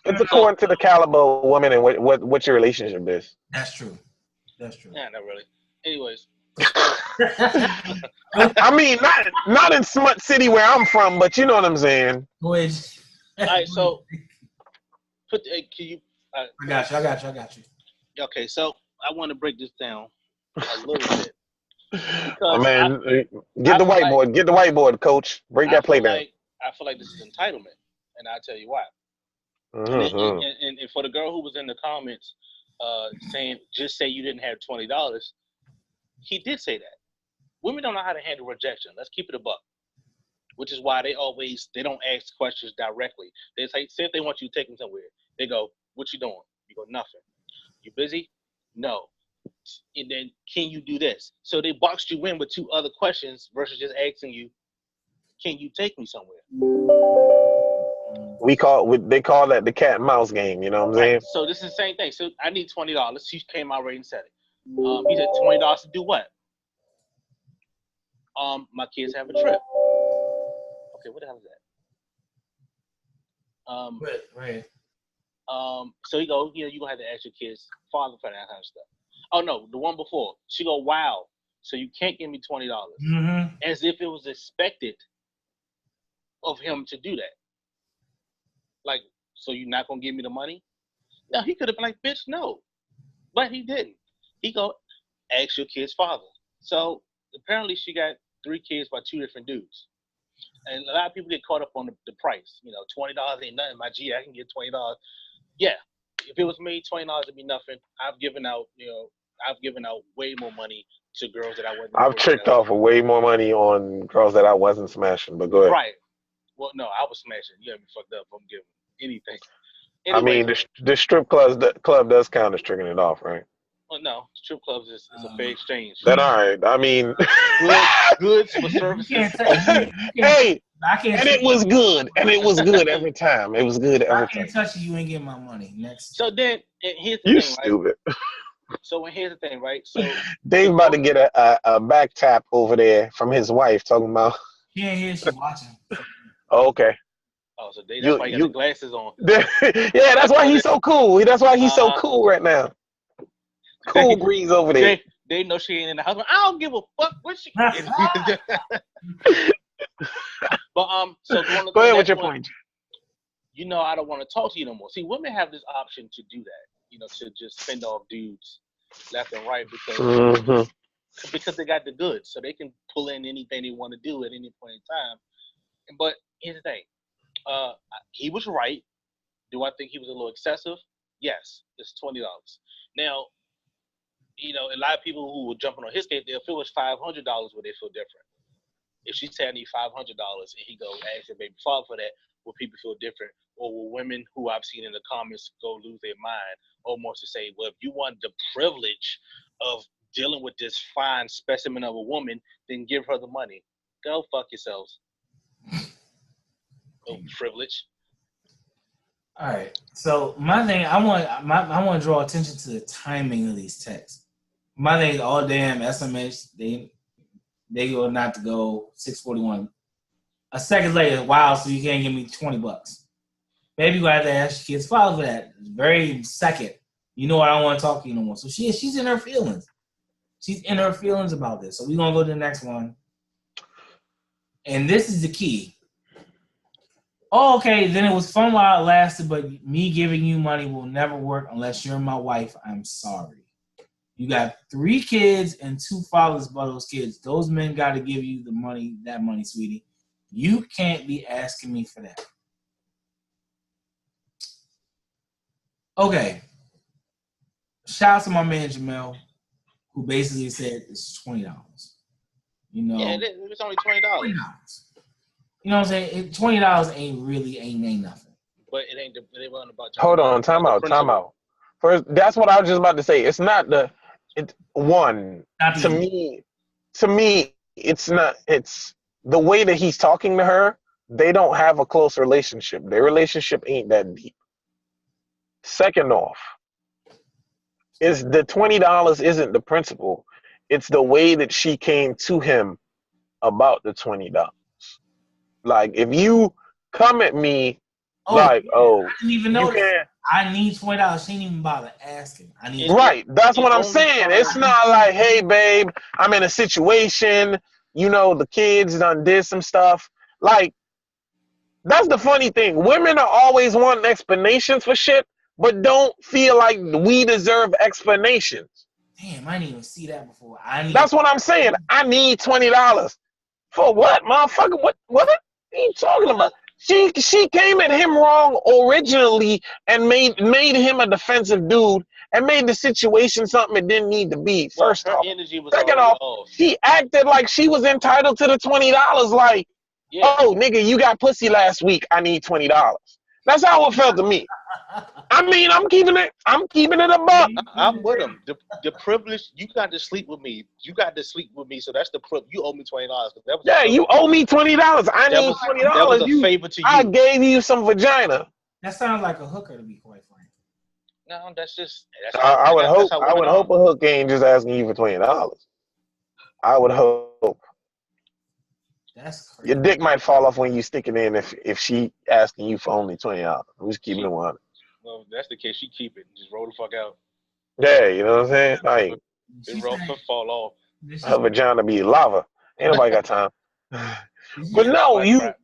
It's according to the caliber of woman and what your relationship is. That's true. That's true. Yeah, not really. Anyways. I mean, not in Smut City where I'm from, but you know what I'm saying. Go ahead. All right, so can you? I got you. Okay, so I want to break this down a little bit. Oh, man, get the whiteboard, coach. Break that play down. I feel like this is entitlement, and I'll tell you why. Mm-hmm. And for the girl who was in the comments saying, just say you didn't have $20, he did say that. Women don't know how to handle rejection. Let's keep it a buck. Which is why they don't ask questions directly. They say if they want you to take them somewhere, they go, what you doing? You go, nothing. You busy? No. And then, can you do this? So they boxed you in with 2 other questions versus just asking you, can you take me somewhere? They call that the cat and mouse game. You know what I'm saying? So this is the same thing. So I need $20. She came out right and said it. He said $20 to do what? My kids have a trip. Okay, what the hell is that? Right. So he goes, you're gonna have to ask your kids' father for that kind of stuff. Oh no, the one before. She go, wow. So you can't give me $20. Mm-hmm. As if it was expected of him to do that. Like, so you're not gonna give me the money? No, he could have been like, bitch, no. But he didn't. He go, ask your kid's father. So apparently she got 3 kids by 2 different dudes. And a lot of people get caught up on the price. $20 ain't nothing. My G, I can get $20. Yeah, if it was me, $20 would be nothing. I've given out way more money to girls that I wasn't. I've tricked off way more money on girls that I wasn't smashing, but go ahead. Right. Well, no, I was smashing. You had me fucked up. I'm giving anything. I Anyway, mean, the strip club does count as tricking it off, right? well, no, strip clubs is a fair exchange. Then all right. I mean, Goods for services. hey, and it was good, and it was good every time. It was good every I time. can't touch you. You ain't getting my money. Next. So then, and here's the You thing, right? stupid. So here's the thing, right? So Dave about to get a back tap over there from his wife talking about. She ain't here. She's watching. Oh, okay. oh, so that's why you got the glasses on. Yeah, that's why he's so cool. That's why he's so cool right now. Cool breeze over there. They know she ain't in the house. I don't give a fuck what she. But so Go ahead with your point. You know, I don't want to talk to you no more. See, women have this option to do that. You know, to just fend off dudes left and right because they got the goods, so they can pull in anything they want to do at any point in time. But here's the thing: he was right. Do I think he was a little excessive? Yes, it's $20. Now, you know, a lot of people who were jumping on his case, if it was $500, would they feel different? If she said I need $500 and he go ask your baby father for that, will people feel different? Or will women who I've seen in the comments go lose their mind almost to say, well, if you want the privilege of dealing with this fine specimen of a woman, then give her the money. Go fuck yourselves. No privilege. All right. So my thing, I want to draw attention to the timing of these texts. My thing is all damn SMS. They go not to go 641. A second later, wow, so you can't give me $20. Maybe you have to ask your kids father for that. Very second. You know what? I don't want to talk to you no more. So she's in her feelings. She's in her feelings about this. So we're gonna go to the next one. And this is the key. Oh, okay, then it was fun while it lasted, but me giving you money will never work unless you're my wife. I'm sorry. You got 3 kids and 2 fathers by those kids. Those men got to give you that money, sweetie. You can't be asking me for that. Okay. Shout out to my man Jamel, who basically said it's $20. You know, Yeah, it's only $20. $20. You know what I'm saying? $20 ain't nothing. But it wasn't about. Hold on, time out. First, that's what I was just about to say. It's not the. To me, it's not. It's the way that he's talking to her. They don't have a close relationship. Their relationship ain't that deep. Second off, is the $20 isn't the principle. It's the way that she came to him about the $20. Like, if you come at me I didn't even know I need $20. She didn't even bother asking. Right. That's what I'm saying. It's not like, hey, babe, I'm in a situation. You know, the kids done did some stuff. Like, that's the funny thing. Women are always wanting explanations for shit, but don't feel like we deserve explanations. Damn, I didn't even see that before. That's what I'm saying. I need $20. For what, motherfucker? What are you talking about? She came at him wrong originally and made him a defensive dude and made the situation something it didn't need to be. First off. Second off, she acted like she was entitled to the $20. Like, oh, nigga, you got pussy last week. I need $20. That's how it felt to me. I mean, I'm keeping it a buck. I'm with him. The privilege, you got to sleep with me. So that's the privilege. You owe me $20. You owe me $20. I need $20. That was a favor to you. I gave you some vagina. That sounds like a hooker, to be quite frank. No, that's just. I would hope a hook ain't just asking you for $20. I would hope. That's crazy. Your dick might fall off when you stick it in if she asking you for only $20. I'm just keeping it 100. Well, if that's the case, she keep it. Just roll the fuck out. Yeah, you know what I'm saying? Like, it fall off. Her vagina be lava. Ain't nobody got time. But no, right,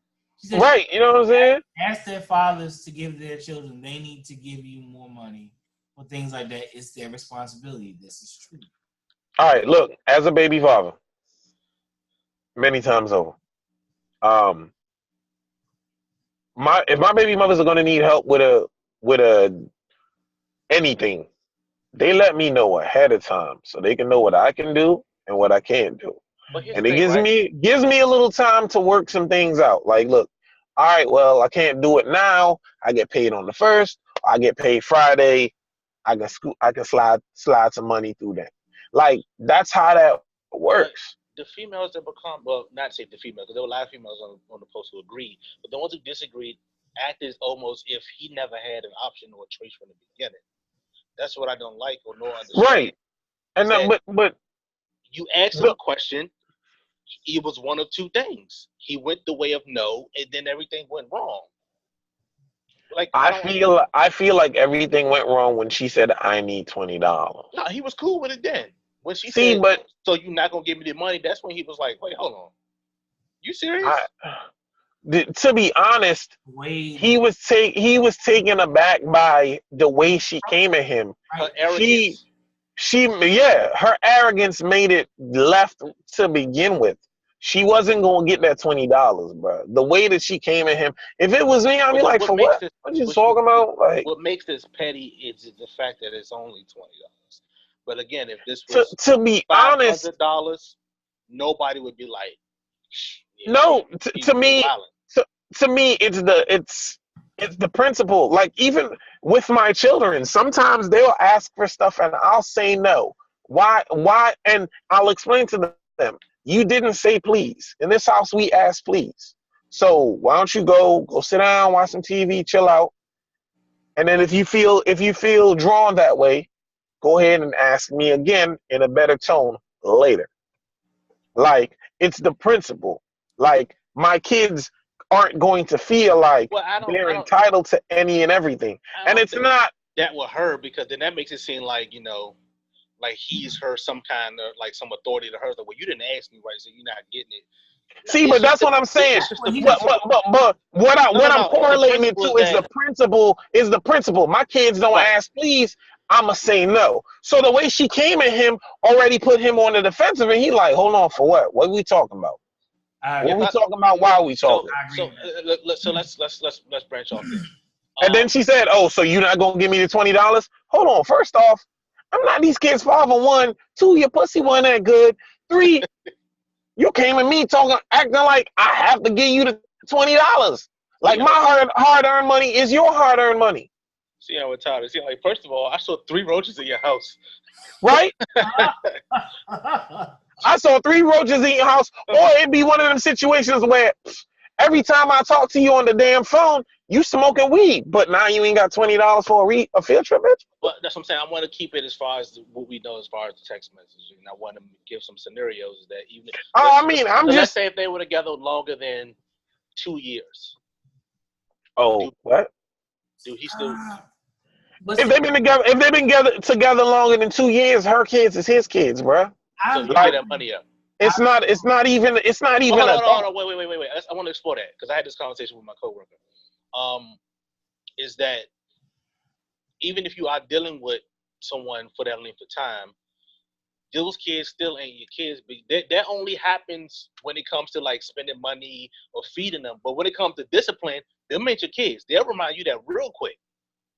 you know what I'm saying? Ask their fathers to give their children. They need to give you more money for things like that. It's their responsibility. This is true. All right, look, as a baby father, many times over, if my baby mothers are gonna need help with a anything, they let me know ahead of time so they can know what I can do and what I can't do. But here's And the it thing, right? gives me a little time to work some things out. Like, look, all right, well, I can't do it now. I get paid on the 1st. I get paid Friday. I can slide some money through that. Like, that's how that works. The females that become, well, not say the females, because there were a lot of females on the post who agreed, but the ones who disagreed acted almost if he never had an option or a choice from the beginning. That's what I don't like or nor understand. Right. And but you asked him a question, it was one of two things. He went the way of no, and then everything went wrong. Like I feel like everything went wrong when she said I need $20. No, he was cool with it then. When she See, said, but so you're not gonna give me the money, that's when he was like, wait, hold on. You serious? To be honest, he was taken aback by the way she came at him. Her arrogance. Her arrogance made it left to begin with. She wasn't gonna get that $20, bro. The way that she came at him. If it was me, I'd be like, for what? What you talking about? Like, what makes this petty is the fact that it's only $20. But again, if this was to be honest, $500, nobody would be like, no. To me, it's the principle. Like, even with my children, sometimes they'll ask for stuff and I'll say no. Why? And I'll explain to them. You didn't say please. In this house, we ask please. So why don't you go sit down, watch some TV, chill out, and then if you feel drawn that way, go ahead and ask me again in a better tone later. Like, it's the principle. Like, my kids aren't going to feel like they're entitled to any and everything, and it's not that with her, because then that makes it seem like like he's her some kind of like some authority to her. Like, well, you didn't ask me right, so you're not getting it. See, but that's what I'm saying. But what I'm correlating it to is the principle. Is the principle. My kids don't ask please. I'ma say no. So the way she came at him already put him on the defensive, and he like, hold on, for what? What are we talking about? What are we talking about? Why are we talking? So let's branch off there. And then she said, "Oh, so you're not gonna give me the $20? Hold on. First off, I'm not these kids' father. 1, 2, your pussy wasn't that good. 3, you came at me acting like I have to give you the $20. Like, my hard-earned money is your hard-earned money." See how it's tired. See, like, first of all, I saw 3 roaches in your house. Right? I saw 3 roaches in your house, or it'd be one of them situations where every time I talk to you on the damn phone, you smoking weed, but now you ain't got $20 for a field trip, bitch. Well, that's what I'm saying. I want to keep it as far as what we know as far as the text messaging. And I want to give some scenarios that even. Let's say if they were together longer than 2 years. Oh, what? Do he still? If they've been together longer than 2 years, her kids is his kids, bro. So you get that money up. It's not even. Wait. I want to explore that because I had this conversation with my coworker. Is that even if you are dealing with someone for that length of time, those kids still ain't your kids. That only happens when it comes to like spending money or feeding them. But when it comes to discipline, them ain't your kids. They'll remind you that real quick.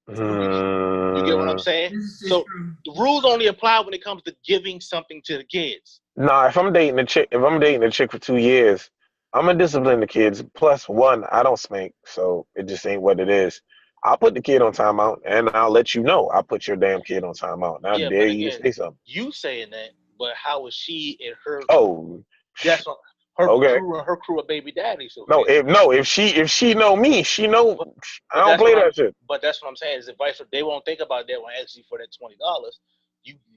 You get what I'm saying? So the rules only apply when it comes to giving something to the kids. Nah, if I'm dating a chick for 2 years, I'm gonna discipline the kids. Plus, 1, I don't spank, so it just ain't what it is. I'll put the kid on timeout, and I'll let you know I'll put your damn kid on timeout. Now, dare you to say something. You saying that, but how is she and her? Oh, that's her crew of baby daddies. Okay? If she know me, she know I don't play that shit. But that's what I'm saying. Is advice they won't think about that when asking for that $20.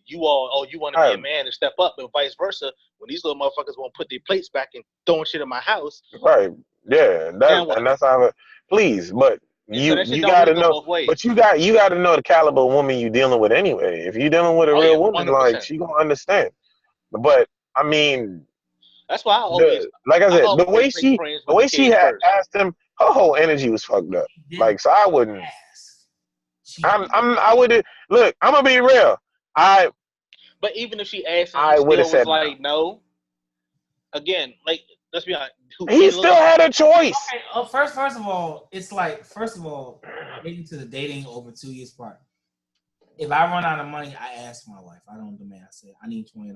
You want to be a man and step up, and vice versa. When these little motherfuckers won't put their plates back and throwing shit in my house, right? Yeah, that's how. Please, but you gotta know. But you got to know the caliber of woman you dealing with anyway. If you're dealing with a real woman, 100%. Like, she gonna understand. But I mean, that's why I always, like I said, the way she had asked him, her whole energy was fucked up. Like, so I wouldn't. I wouldn't look. I'm gonna be real. But even if she asked him, I would have said like no. Again, like, let's be honest. He still had a choice. Okay, first of all, it's like, getting to the dating over 2 years apart. if I run out of money, I ask my wife. I don't demand. I say, I need $20.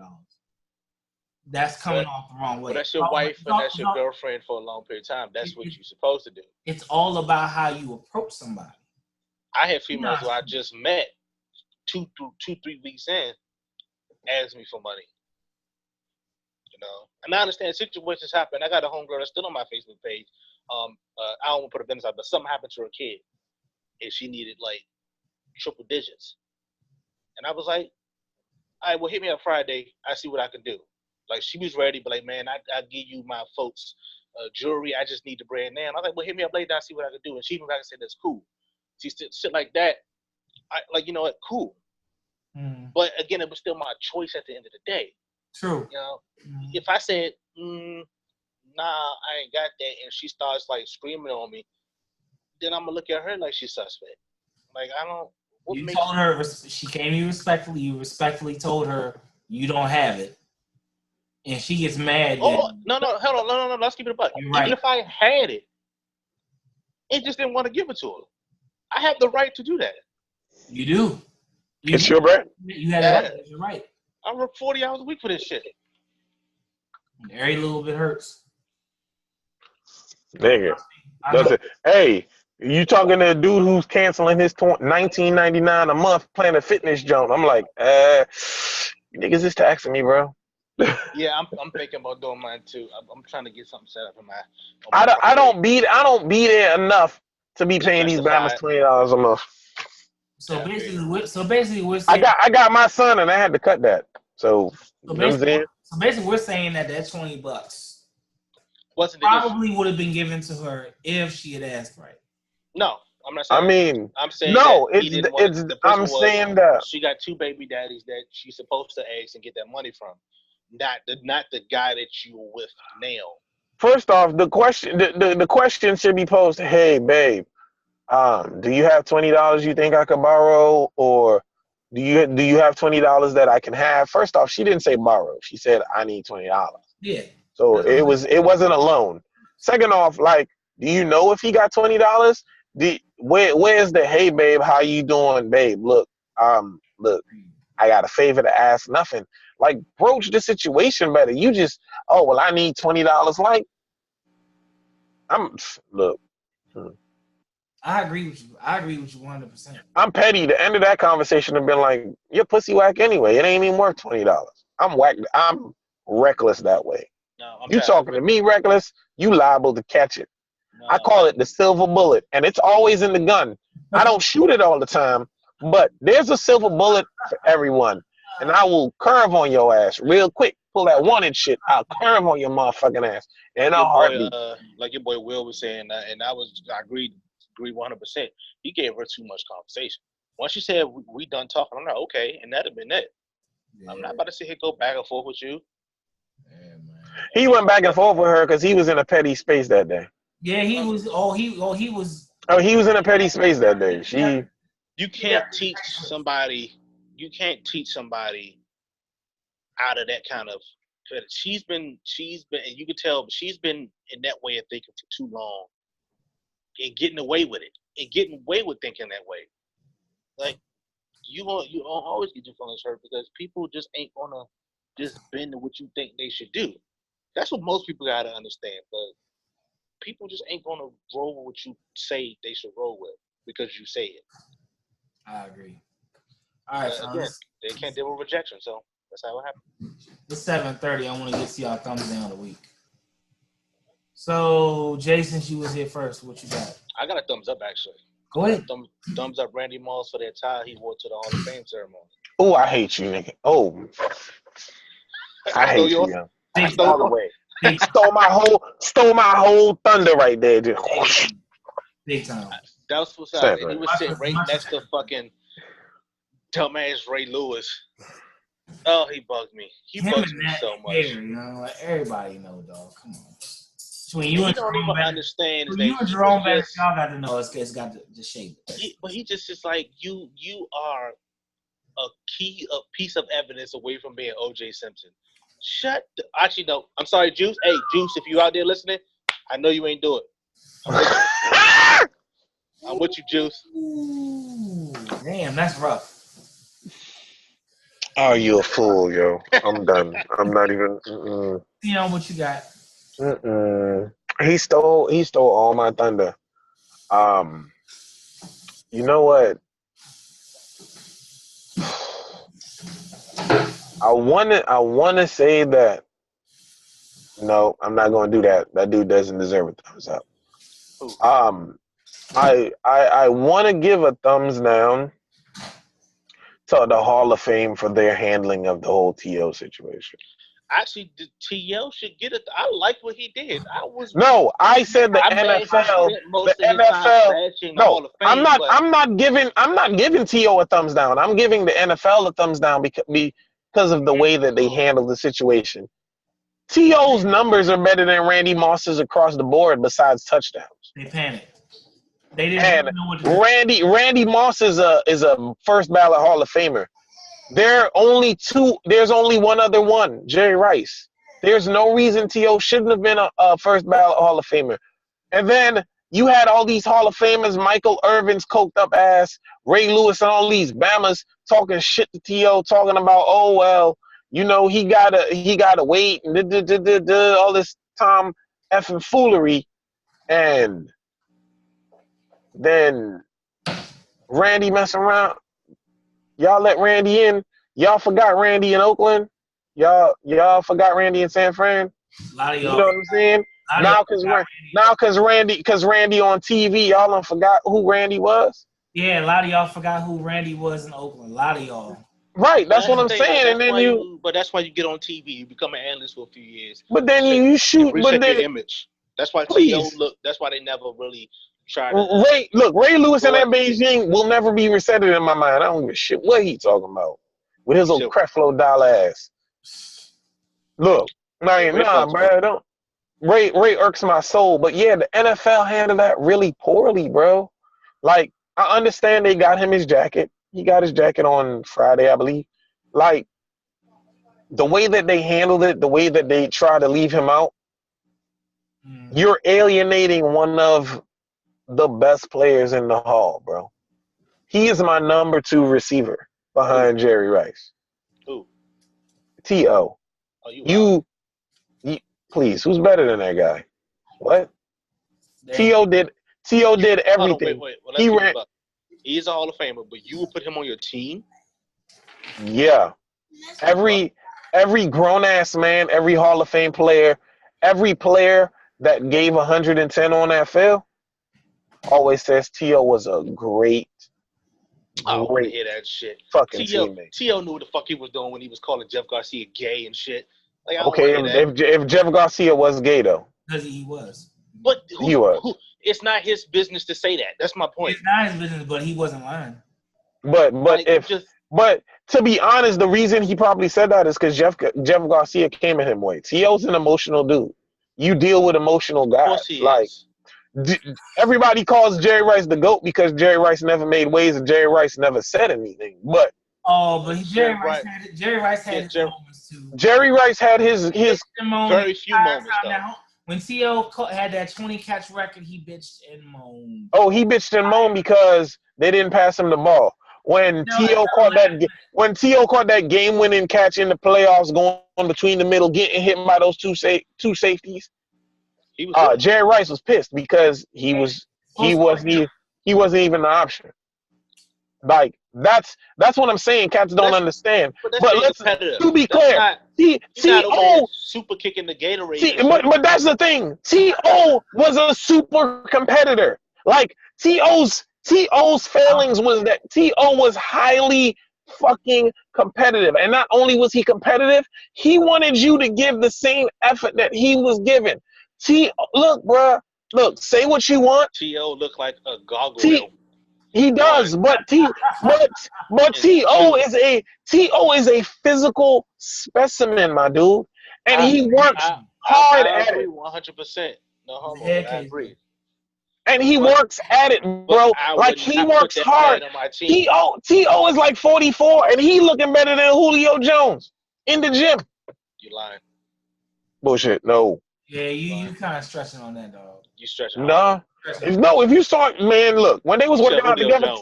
That's coming off the wrong way. But that's your wife and that's your girlfriend for a long period of time. That's what you're supposed to do. It's all about how you approach somebody. I had females who I just met 3 weeks in ask me for money. You know, and I understand situations happen. I got a homegirl that's still on my Facebook page. I don't want to put a business out, but something happened to her kid, and she needed like triple digits. And I was like, all right, well, hit me up Friday. I see what I can do. Like, she was ready, but like, man, I give you my folks' jewelry. I just need the brand name. I was like, well, hit me up later. I see what I can do. And she even back and said, that's cool. She said shit like that. I like, you know what, cool. But again, it was still my choice at the end of the day. True. You know, if I said, nah, I ain't got that, and she starts like screaming on me, then I'm gonna look at her like she's suspect. Like, I don't. You told her, she came to you respectfully. You respectfully told her you don't have it, and she gets mad. Oh no, hold on, no. Let's keep it a buck. Right. Even if I had it, it just didn't want to give it to her. I have the right to do that. You do. It's your brand. You had it right. You're right. I work 40 hours a week for this shit. Every little bit hurts. Nigga. Hey, you talking to a dude who's canceling his $19.99 a month Planet Fitness jump. I'm like, you niggas is taxing me, bro. Yeah, I'm thinking about doing mine too. I'm trying to get something set up in my. I don't be there enough to be paying these bammers $20 a month. So basically, we're saying I got my son and I had to cut that. So basically, we're saying that $20 probably would have been given to her if she had asked right. No, I'm not saying. I mean, I'm saying no. I'm saying that she got 2 baby daddies that she's supposed to ask and get that money from, not the guy that you were with now. First off, the question should be posed. Hey, babe. Do you have $20 you think I could borrow, or do you have $20 that I can have? First off, she didn't say borrow. She said I need $20. Yeah. So it wasn't a loan. Second off, like, do you know if he got $20? Where's the hey babe, how you doing, babe? Look, I got a favor to ask. Nothing. Like, broach the situation better. You just, oh well, I need $20. Like, look. I agree with you 100%. I'm petty. The end of that conversation have been like, you're pussy whack anyway. It ain't even worth $20. I'm whack. I'm reckless that way. No, you talking to me reckless, you liable to catch it. No. I call it the silver bullet, and it's always in the gun. I don't shoot it all the time, but there's a silver bullet for everyone, and I will curve on your ass real quick. Pull that 1-inch shit. I'll curve on your motherfucking ass in a heartbeat. Like your boy Will was saying, and I agreed 100%. He gave her too much conversation. Once she said we done talking, I'm like, okay, and that'd have been it. Yeah. I'm not about to sit here go back and forth with you. Yeah, man. He went back and forth with her because he was in a petty space that day. Yeah, he was. He was in a petty space that day. You can't teach somebody. You can't teach somebody out of that kind of. She's been, and you can tell she's been in that way of thinking for too long. And getting away with it, and getting away with thinking that way, like you always get your feelings hurt because people just ain't gonna just bend to what you think they should do. That's what most people gotta understand. But people just ain't gonna roll with what you say they should roll with because you say it. I agree. All right, again, they can't deal with rejection, so that's how it happens. It's 7:30. I want to see y'all thumbs down of the week. So, Jay, since you was here first, what you got? I got a thumbs up, actually. Go ahead. Thumbs up Randy Moss for that tie he wore to the Hall of Fame ceremony. Oh, I hate you, nigga. Oh. I hate you, young. All the way. Stole my whole thunder right there. Just big time. That was what's up. And he was sitting right next to fucking dumbass Ray Lewis. Oh, he bugged me. He bugs me so much. Hair, you know, like everybody know, dog. Come on. When you don't even understand. You and Jerome Bettis, y'all got to know it's got to shape. But he just is like you are a piece of evidence away from being O.J. Simpson. Actually, no. I'm sorry, Juice. Hey, Juice, if you out there listening, I know you ain't do it. I'm with you, Juice. Ooh, damn, that's rough. Oh, you a fool, yo. I'm done. I'm not even. Mm-mm. You know what you got? Mm-mm. He stole all my thunder. Um, you know what? I wanna say that. No, I'm not gonna do that. That dude doesn't deserve a thumbs up. Who? I want to give a thumbs down to the Hall of Fame for their handling of the whole TO situation. Actually, the TL should get it. I like what he did. No, I said the I'm mad he NFL. spent The most of his time NFL. bashing the Hall No, of Fame, but I'm not giving To a thumbs down. I'm giving the NFL a thumbs down because of the way that they handled the situation. To's numbers are better than Randy Moss's across the board besides touchdowns. They panicked. They didn't And know what to do. Randy Moss is a first ballot Hall of Famer. There's only one other one, Jerry Rice. There's no reason T.O. shouldn't have been a first ballot Hall of Famer. And then you had all these Hall of Famers, Michael Irvin's coked up ass, Ray Lewis, and all these Bamas talking shit to T.O., talking about, oh well, you know, he gotta wait and all this Tom effing foolery. And then Randy messing around. Y'all let Randy in. Y'all forgot Randy in Oakland. Y'all forgot Randy in San Fran. A lot of You y'all. know what I'm saying? Now because Randy on TV, y'all done forgot who Randy was. Yeah, a lot of y'all forgot who Randy was in Oakland. A lot of y'all. Right, that's what I'm saying. And then but that's why you get on TV. You become an analyst for a few years. But then you shoot. Reset But then your image. That's why please. TO look. That's why they never really tried to. Ray Lewis in that Beijing will never be resetted in my mind. I don't give a shit what he talking about with his old Creflo Dollar ass. Look, bro. Don't. Ray irks my soul, but yeah, the NFL handled that really poorly, bro. Like, I understand they got him his jacket. He got his jacket on Friday, I believe. Like, the way that they handled it, the way that they try to leave him out, you're alienating one of the best players in the hall, bro. He is my number 2 receiver behind Jerry Rice. Who? T.O. Oh, you please, who's better than that guy? What? T.O. did everything. Wait. Well, he is a Hall of Famer, but you will put him on your team? Yeah. Every grown ass man, every Hall of Fame player, every player that gave 110 on that field always says T.O. was a great I don't want to hear that shit. Fucking teammate. T.O. knew what the fuck he was doing when he was calling Jeff Garcia gay and shit. Like, okay, if Jeff Garcia was gay though, because he was. But he was. It's not his business to say that. That's my point. It's not his business, but he wasn't lying. But to be honest, the reason he probably said that is because Jeff Garcia came at him way. T.O.'s an emotional dude. You deal with emotional guys. Like everybody calls Jerry Rice the GOAT because Jerry Rice never made waves and Jerry Rice never said anything. But Jerry Rice had his moments too. Jerry Rice had his very few moments though. When T.O. had that 20 catch record, he bitched and moaned. Oh, he bitched and moaned because they didn't pass him the ball. When T.O. caught that game-winning catch in the playoffs, going between the middle, getting hit by those two safeties, Jerry Rice was pissed because he wasn't even the option. Like that's what I'm saying. Cats don't understand. But to be clear, T.O. super kicking the Gatorade. But that's the thing. T.O. was a super competitor. Like T.O.'s failings was that T.O. was highly fucking competitive. And not only was he competitive, he wanted you to give the same effort that he was giving. Look, bruh. Look, say what you want. T.O. looked like a goggle. He does, but T.O. is a physical specimen, my dude. And he works hard at it. 100%. No homo, I agree. And he works at it, bro. Like he works hard. T.O. is like 44, and he looking better than Julio Jones in the gym. You lying? Bullshit. No. Yeah, you kind of stretching on that, dog. You stretching? Nah. No, if you start, man, look, when they was working out together,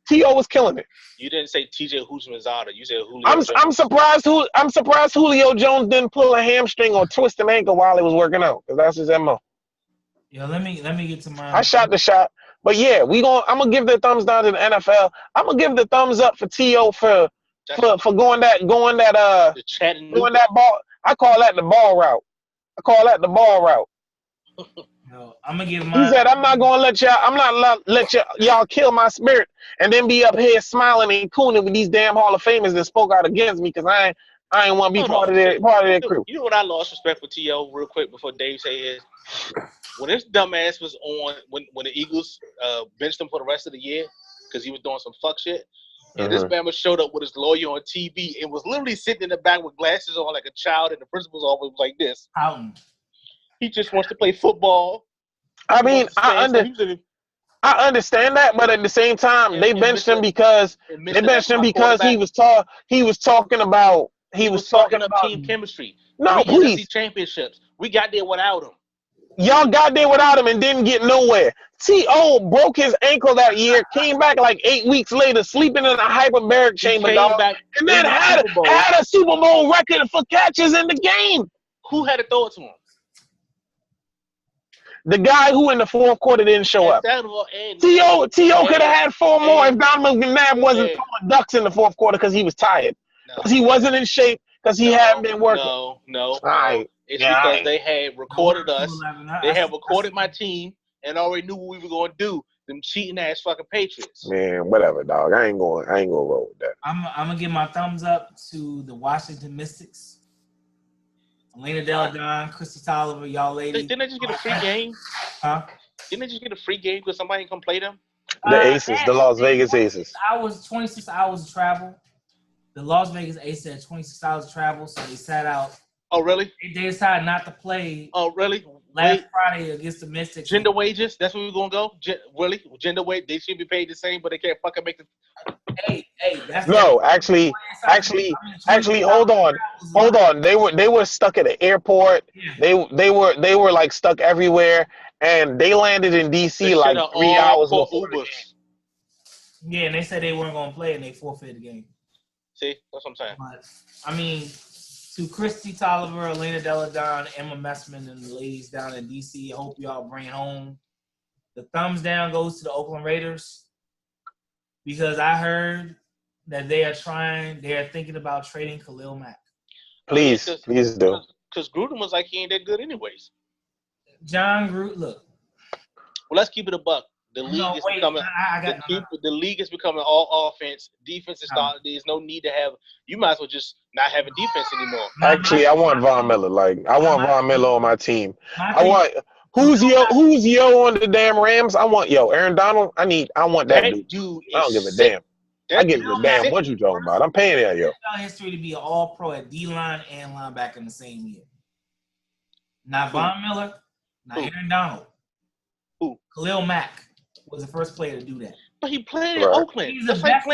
T.O. was killing it. You didn't say T.J. Houshmandzadeh. You said Julio. I'm surprised Julio Jones didn't pull a hamstring or twist an ankle while he was working out, because that's his MO. Yo, let me get to my. I shot the shot, but yeah, I'm gonna give the thumbs down to the NFL. I'm gonna give the thumbs up for T.O. for going that ball. I call that the ball route. No, I'm gonna give my. He said, "I'm not gonna let y'all kill my spirit, and then be up here smiling and cooning with these damn Hall of Famers that spoke out against me, because I ain't want to be part of their crew." You know what I lost respect for T.O. real quick before Dave say is when this dumbass was on when the Eagles benched him for the rest of the year because he was doing some fuck shit. And this man showed up with his lawyer on TV and was literally sitting in the back with glasses on like a child, and the principal's office was like this. He just wants to play football. I mean, I understand that, but at the same time, they benched him because he was talking about team chemistry. No, please. NFC championships. We got there without him. Y'all got there without him and didn't get nowhere. T.O. broke his ankle that year, came back like 8 weeks later, sleeping in a hyperbaric chamber, dog, and then had a Super Bowl record for catches in the game. Who had to throw it to him? The guy who in the fourth quarter didn't show up. T.O. could have had 4 more if Donovan McNabb wasn't throwing ducks in the fourth quarter because he was tired. Because he wasn't in shape, because he hadn't been working. No. Right. It's because they had recorded us. They had recorded my team and already knew what we were going to do. Them cheating ass fucking Patriots. Man, whatever, dog. I ain't going to roll with that. I'm gonna give my thumbs up to the Washington Mystics. Elena Delle Donne, Christy Tolliver, y'all ladies. Didn't they just get a free game? Huh? Didn't they just get a free game because somebody ain't come play them? The Aces, the Las Vegas Aces. 26 hours of travel. The Las Vegas Aces had 26 hours of travel, so they sat out. Oh, really? They decided not to play. Oh, really? Last Friday against the Mystics. Gender wages? That's where we're going to go? Really? Gender wage? They should be paid the same, but they can't fucking make the... Hey, that's... No, actually, hold on. They were stuck at the airport. Yeah. They were like stuck everywhere, and they landed in D.C. like 3 hours before. Yeah, and they said they weren't going to play, and they forfeited the game. See? That's what I'm saying. But, I mean... To Christy Tolliver, Elena Delle Donne, Emma Messman, and the ladies down in D.C., I hope y'all bring home. The thumbs down goes to the Oakland Raiders because I heard that they are thinking about trading Khalil Mack. Please do. Because Gruden was like, he ain't that good anyways. John Gruden, look. Well, let's keep it a buck. The league the league is becoming all offense. Defense is starting. There's no need to have. You might as well just not have a defense anymore. Actually, I want Von Miller. I want Von Miller on my team. Who's yo on the damn Rams? Aaron Donald. I want that dude. I don't give a damn. I give a damn what you talking about. I'm paying that, yo. History to be an all-pro at D-line and linebacker in the same year. Not Von Miller, not Aaron Donald. Who? Khalil Mack was the first player to do that. But he played in Oakland. He's the best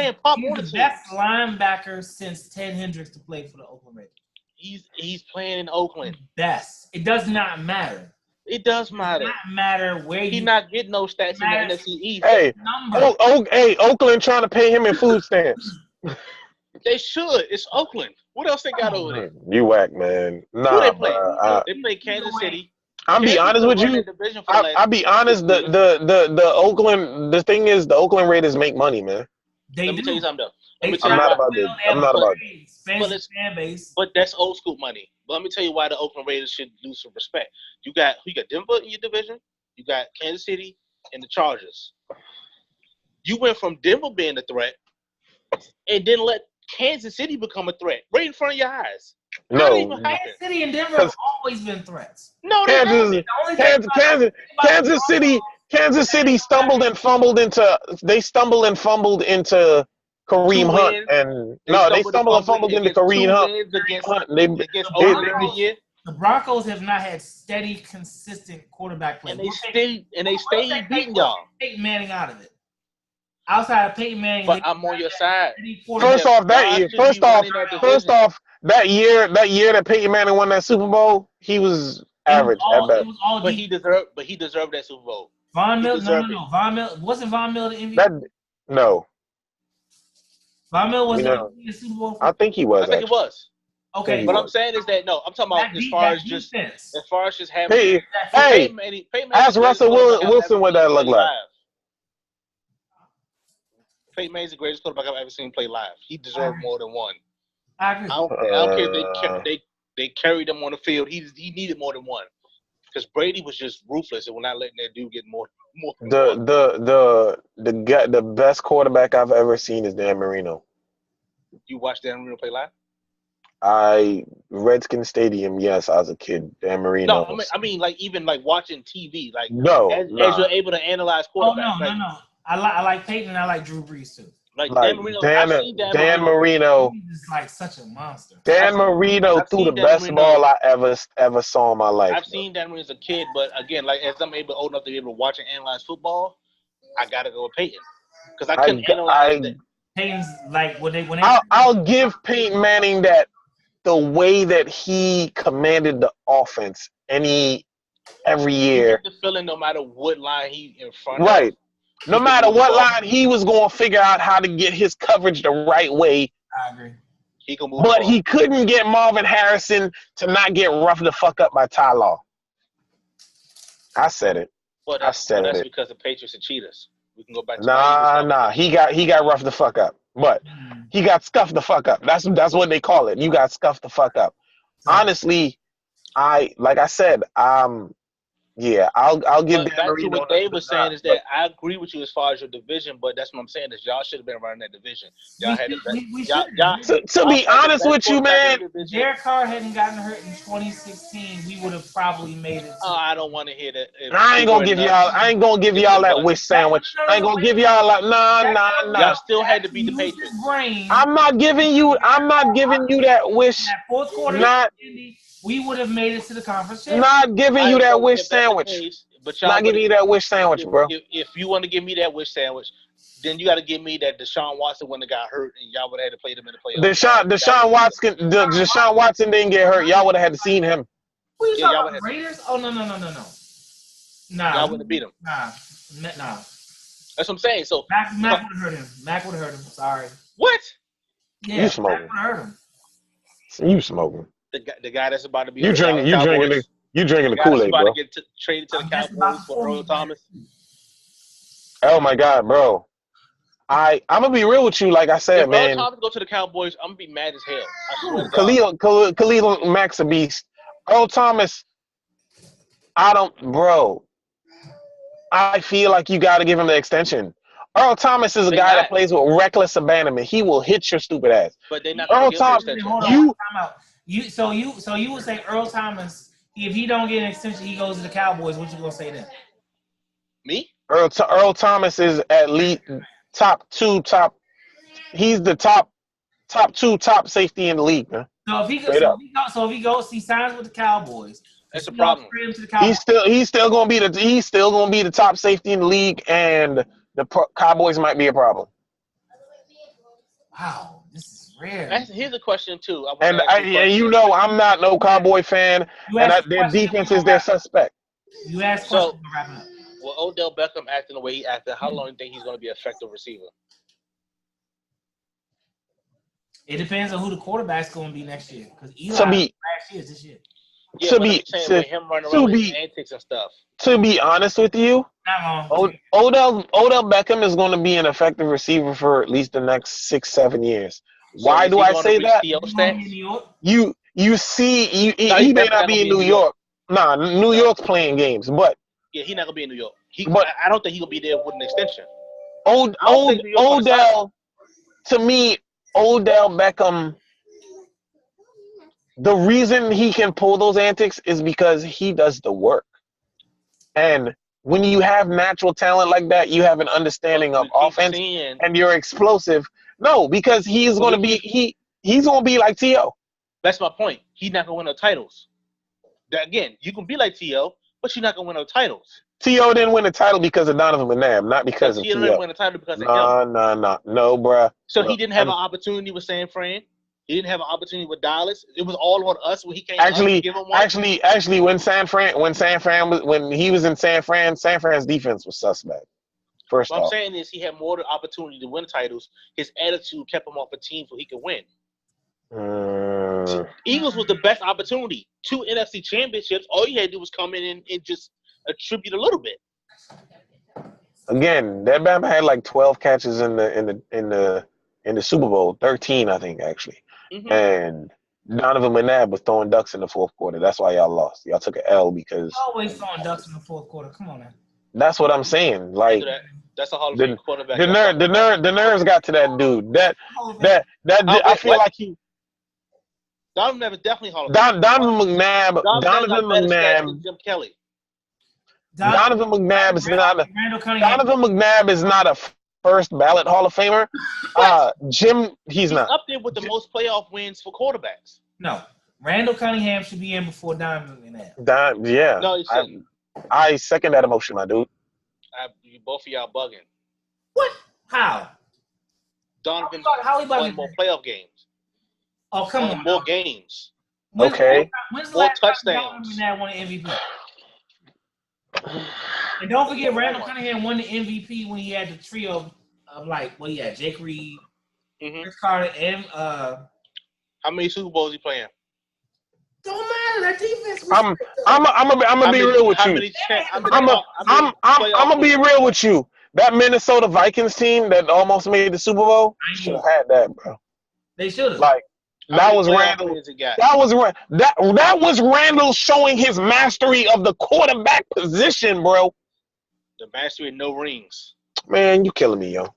linebacker since Ted Hendricks to play for the Oakland Raiders. He's playing in Oakland. Best. It does not matter. It does matter. It does not matter where he's not getting no stats in the NFC East. Hey, Oakland trying to pay him in food stamps. They should. It's Oakland. What else they got over there? You whack, man. Nah, who they play? They play Kansas City. I'll be honest with you. I'll be honest. The Oakland. The thing is, the Oakland Raiders make money, man. Let me tell you something though. I'm not about it. Fan base. But that's old school money. But let me tell you why the Oakland Raiders should lose some respect. You got Denver in your division. You got Kansas City and the Chargers. You went from Denver being a threat, and then let Kansas City become a threat right in front of your eyes. No, Kansas City and Denver have always been threats. No, Kansas City stumbled and fumbled into Kareem Hunt, and they stumbled and fumbled into Kareem Hunt. The Broncos have not had steady, consistent quarterback play, and they stayed beating y'all. Peyton Manning out of it. Outside of Peyton Manning, but I'm on your side. First off, that year that Peyton Manning won that Super Bowl, he was average at best. But he deserved that Super Bowl. Von Miller, no. Wasn't Von Miller the MVP? No. Von Miller was You know, in the Super Bowl. I think he was. I think it actually. was. Okay, But I'm saying is that no, I'm talking about as far as just having. Hey, Peyton Manning ask is the Russell greatest quarterback I've Wilson ever what that seen look play like. live. Peyton Manning's the greatest quarterback I've ever seen play live. He deserved more than one. I agree. I don't care if they carried him on the field. He needed more than one. Because Brady was just ruthless and we're not letting that dude get more. The best quarterback I've ever seen is Dan Marino. You watched Dan Marino play live? Redskin Stadium, yes, I was a kid. Dan Marino. No, I mean like even like watching TV, like as you're able to analyze quarterbacks. No. I like Peyton and I like Drew Brees too. Like Dan Marino, Dan Marino. He's like such a monster. Dan Marino threw the best ball I ever saw in my life. I've seen Dan Marino as a kid, but again, like as I'm old enough to be able to watch and analyze football, I gotta go with Peyton because I couldn't analyze that. Peyton's like when they. I'll give Peyton Manning that the way that he commanded the offense every year. You get the feeling no matter what line he in front right. of. No matter what line, he was going to figure out how to get his coverage the right way. I agree. He can move. But he couldn't get Marvin Harrison to not get roughed the fuck up by Ty Law. I said it. Well, that's because the Patriots are cheaters. We can go back to Nah. He got roughed the fuck up. But he got scuffed the fuck up. That's what they call it. You got scuffed the fuck up. Honestly, like I said, yeah, I'll give Dan Marino. Back to what Dave was saying is that I agree with you as far as your division, but that's what I'm saying is y'all should have been running that division. Y'all had the best. To be honest with you, man, Derek Carr hadn't gotten hurt in 2016. We would have probably made it. I don't want to hear that. I ain't gonna give y'all that wish sandwich. I ain't gonna give y'all like nah. Y'all still had to beat the Patriots. I'm not giving you that wish. That fourth quarter, we would have made it to the conference. Not giving you that wish sandwich. Not giving you that wish sandwich, bro. If you want to give me that wish sandwich, then you got to give me that Deshaun Watson when they got hurt and y'all would have had to play them in the playoffs. Deshaun Watson didn't get hurt. Y'all would have had to seen him. Who you talking about? Raiders? Oh no. Nah. Y'all wouldn't have beat him. Nah. That's what I'm saying. So Mac would have hurt him. Mac would have hurt him. Sorry. What? Yeah, you smoking? Mac would have hurt him. You smoking? The guy that's about to be you drinking the Kool-Aid, bro. About to get traded to the Cowboys for Earl Thomas. Oh my God, bro! I'm gonna be real with you. Like I said, man. If Earl Thomas go to the Cowboys, I'm gonna be mad as hell. I swear Khalil Mack's a beast. Earl Thomas, bro. I feel like you got to give him the extension. Earl Thomas is a guy that plays with reckless abandonment. He will hit your stupid ass. But they not Earl Thomas. So you would say Earl Thomas, if he don't get an extension, he goes to the Cowboys. What you gonna say then? Me? Earl Thomas is at least top two. He's the top safety in the league, man. So if he goes, he signs with the Cowboys. That's a problem. He's still gonna be the top safety in the league, and the Cowboys might be a problem. Wow, this is rare. Here's a question too. And you know I'm not no Cowboy fan, and their defense is their suspect. You asked so, well, Odell Beckham acting the way he acted, how long do you think he's going to be an effective receiver? It depends on who the quarterback's going to be next year. Because Eli last year is this year. Yeah, to him running around with antics and stuff. To be honest with you, Odell Beckham is going to be an effective receiver for at least the next 6-7 years. So why do I say that? You see, he may not be in New York. Nah, New York's playing games, but yeah, he's not gonna be in New York. I don't think he'll be there with an extension. Odell, to me, Odell Beckham. The reason he can pull those antics is because he does the work. And when you have natural talent like that, you have an understanding of offense and you're explosive. No, because he's going to be he's going to be like T.O. That's my point. He's not going to win no titles. Again, you can be like T.O., but you're not going to win no titles. T.O. didn't win a title because of Donovan McNabb, not because of T.O. He didn't win a title because of him. No, bruh. So he didn't have an opportunity with San Fran. He didn't have an opportunity with Dallas. It was all on us when he came. Actually, when he was in San Fran's defense was suspect. First What I'm off, saying is he had more opportunity to win titles. His attitude kept him off a team so he could win. Eagles was the best opportunity. 2 NFC championships. All you had to do was come in and just attribute a little bit. again, that Bama had like 12 catches in the Super Bowl, 13 I think actually, and Donovan McNabb was throwing ducks in the fourth quarter. That's why y'all lost. Y'all took an L because Always throwing ducks in the fourth quarter. Come on now. that's what I'm saying. Like That's a Hall of Fame quarterback. the nerves got to that dude. I feel like he. Donovan McNabb is definitely Hall of Fame. Donovan McNabb. Jim Kelly. Donovan McNabb is not a first ballot Hall of Famer. He's not up there with the most playoff wins for quarterbacks. No, Randall Cunningham should be in before Donovan McNabb. Yeah. No, he shouldn't. I second that emotion, my dude. Both of y'all bugging. What? How? Donovan won more playoff games. Oh, come on. More games. When's the more last touchdowns. Donovan McNabb won an MVP? And don't forget, Randall Cunningham won the MVP when he had the trio of he had Jake Reed, Chris Carter, and how many Super Bowls he playing? Don't matter. That defense. I'm gonna be real with you. I'm gonna be real with you. That Minnesota Vikings team that almost made the Super Bowl should have had that, bro. They should have. That was Randall. That was Randall showing his mastery of the quarterback position, bro. The mastery of no rings. Man, you killing me, yo.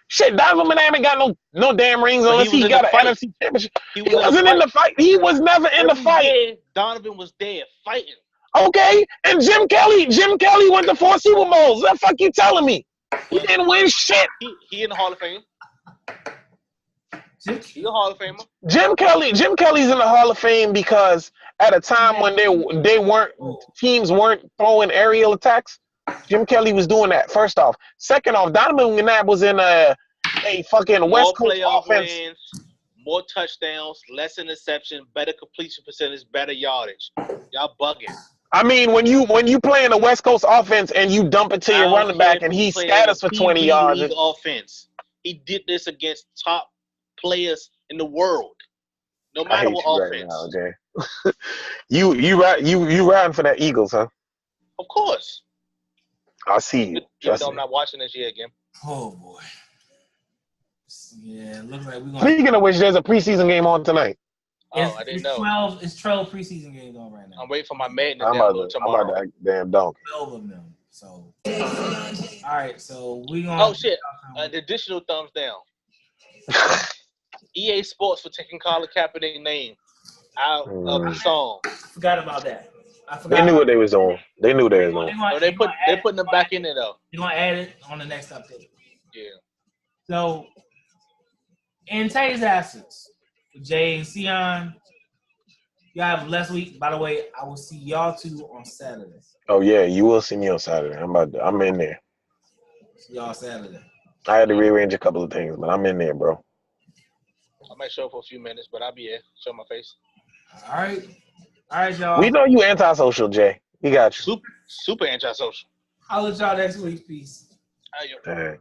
Shit, Donovan McNabb ain't got no damn rings on us. He got an NFC championship. He wasn't in the fight. He was never in the fight. Donovan was there fighting. Okay, and Jim Kelly went to 4 Super Bowls. What the fuck you telling me? He didn't win shit. He in the Hall of Fame. He's a Hall of Famer. Jim Kelly's in the Hall of Fame because at a time when teams weren't throwing aerial attacks, Jim Kelly was doing that. First off, second off, Donovan McNabb was in a fucking West Coast offense. Wins, more touchdowns, less interception, better completion percentage, better yardage. Y'all bugging. I mean, when you play in a West Coast offense and you dump it to your running back and he scatters for 20 yards. Offense. He did this against top players in the world. No matter what offense. Right now, you riding for that Eagles, huh? Of course. I see you. Even though I'm not watching this year again. Oh boy. Yeah, looks like we're gonna. Speaking of which, there's a preseason game on tonight. I didn't know. It's 12 preseason games on right now. I'm waiting for my Madden to download tomorrow. I'm about to damn donkey. 12 of them. So, all right. So we gonna. Oh shit! An additional thumbs down. EA Sports for taking Colin Kaepernick's name out of the song. Forgot about that. They knew what they was on. They knew they was on. They're putting them back in there though. They're gonna add it on the next update. Yeah. So, in Tay's absence, Jay and Sion, y'all have last week. By the way, I will see y'all two on Saturday. Oh yeah, you will see me on Saturday. I'm in there. See y'all Saturday. I had to rearrange a couple of things, but I'm in there, bro. I might show up for a few minutes, but I'll be here. Show my face. All right, y'all. We know you antisocial, Jay. We got you. Super antisocial. I'll let y'all next week. Peace. All right.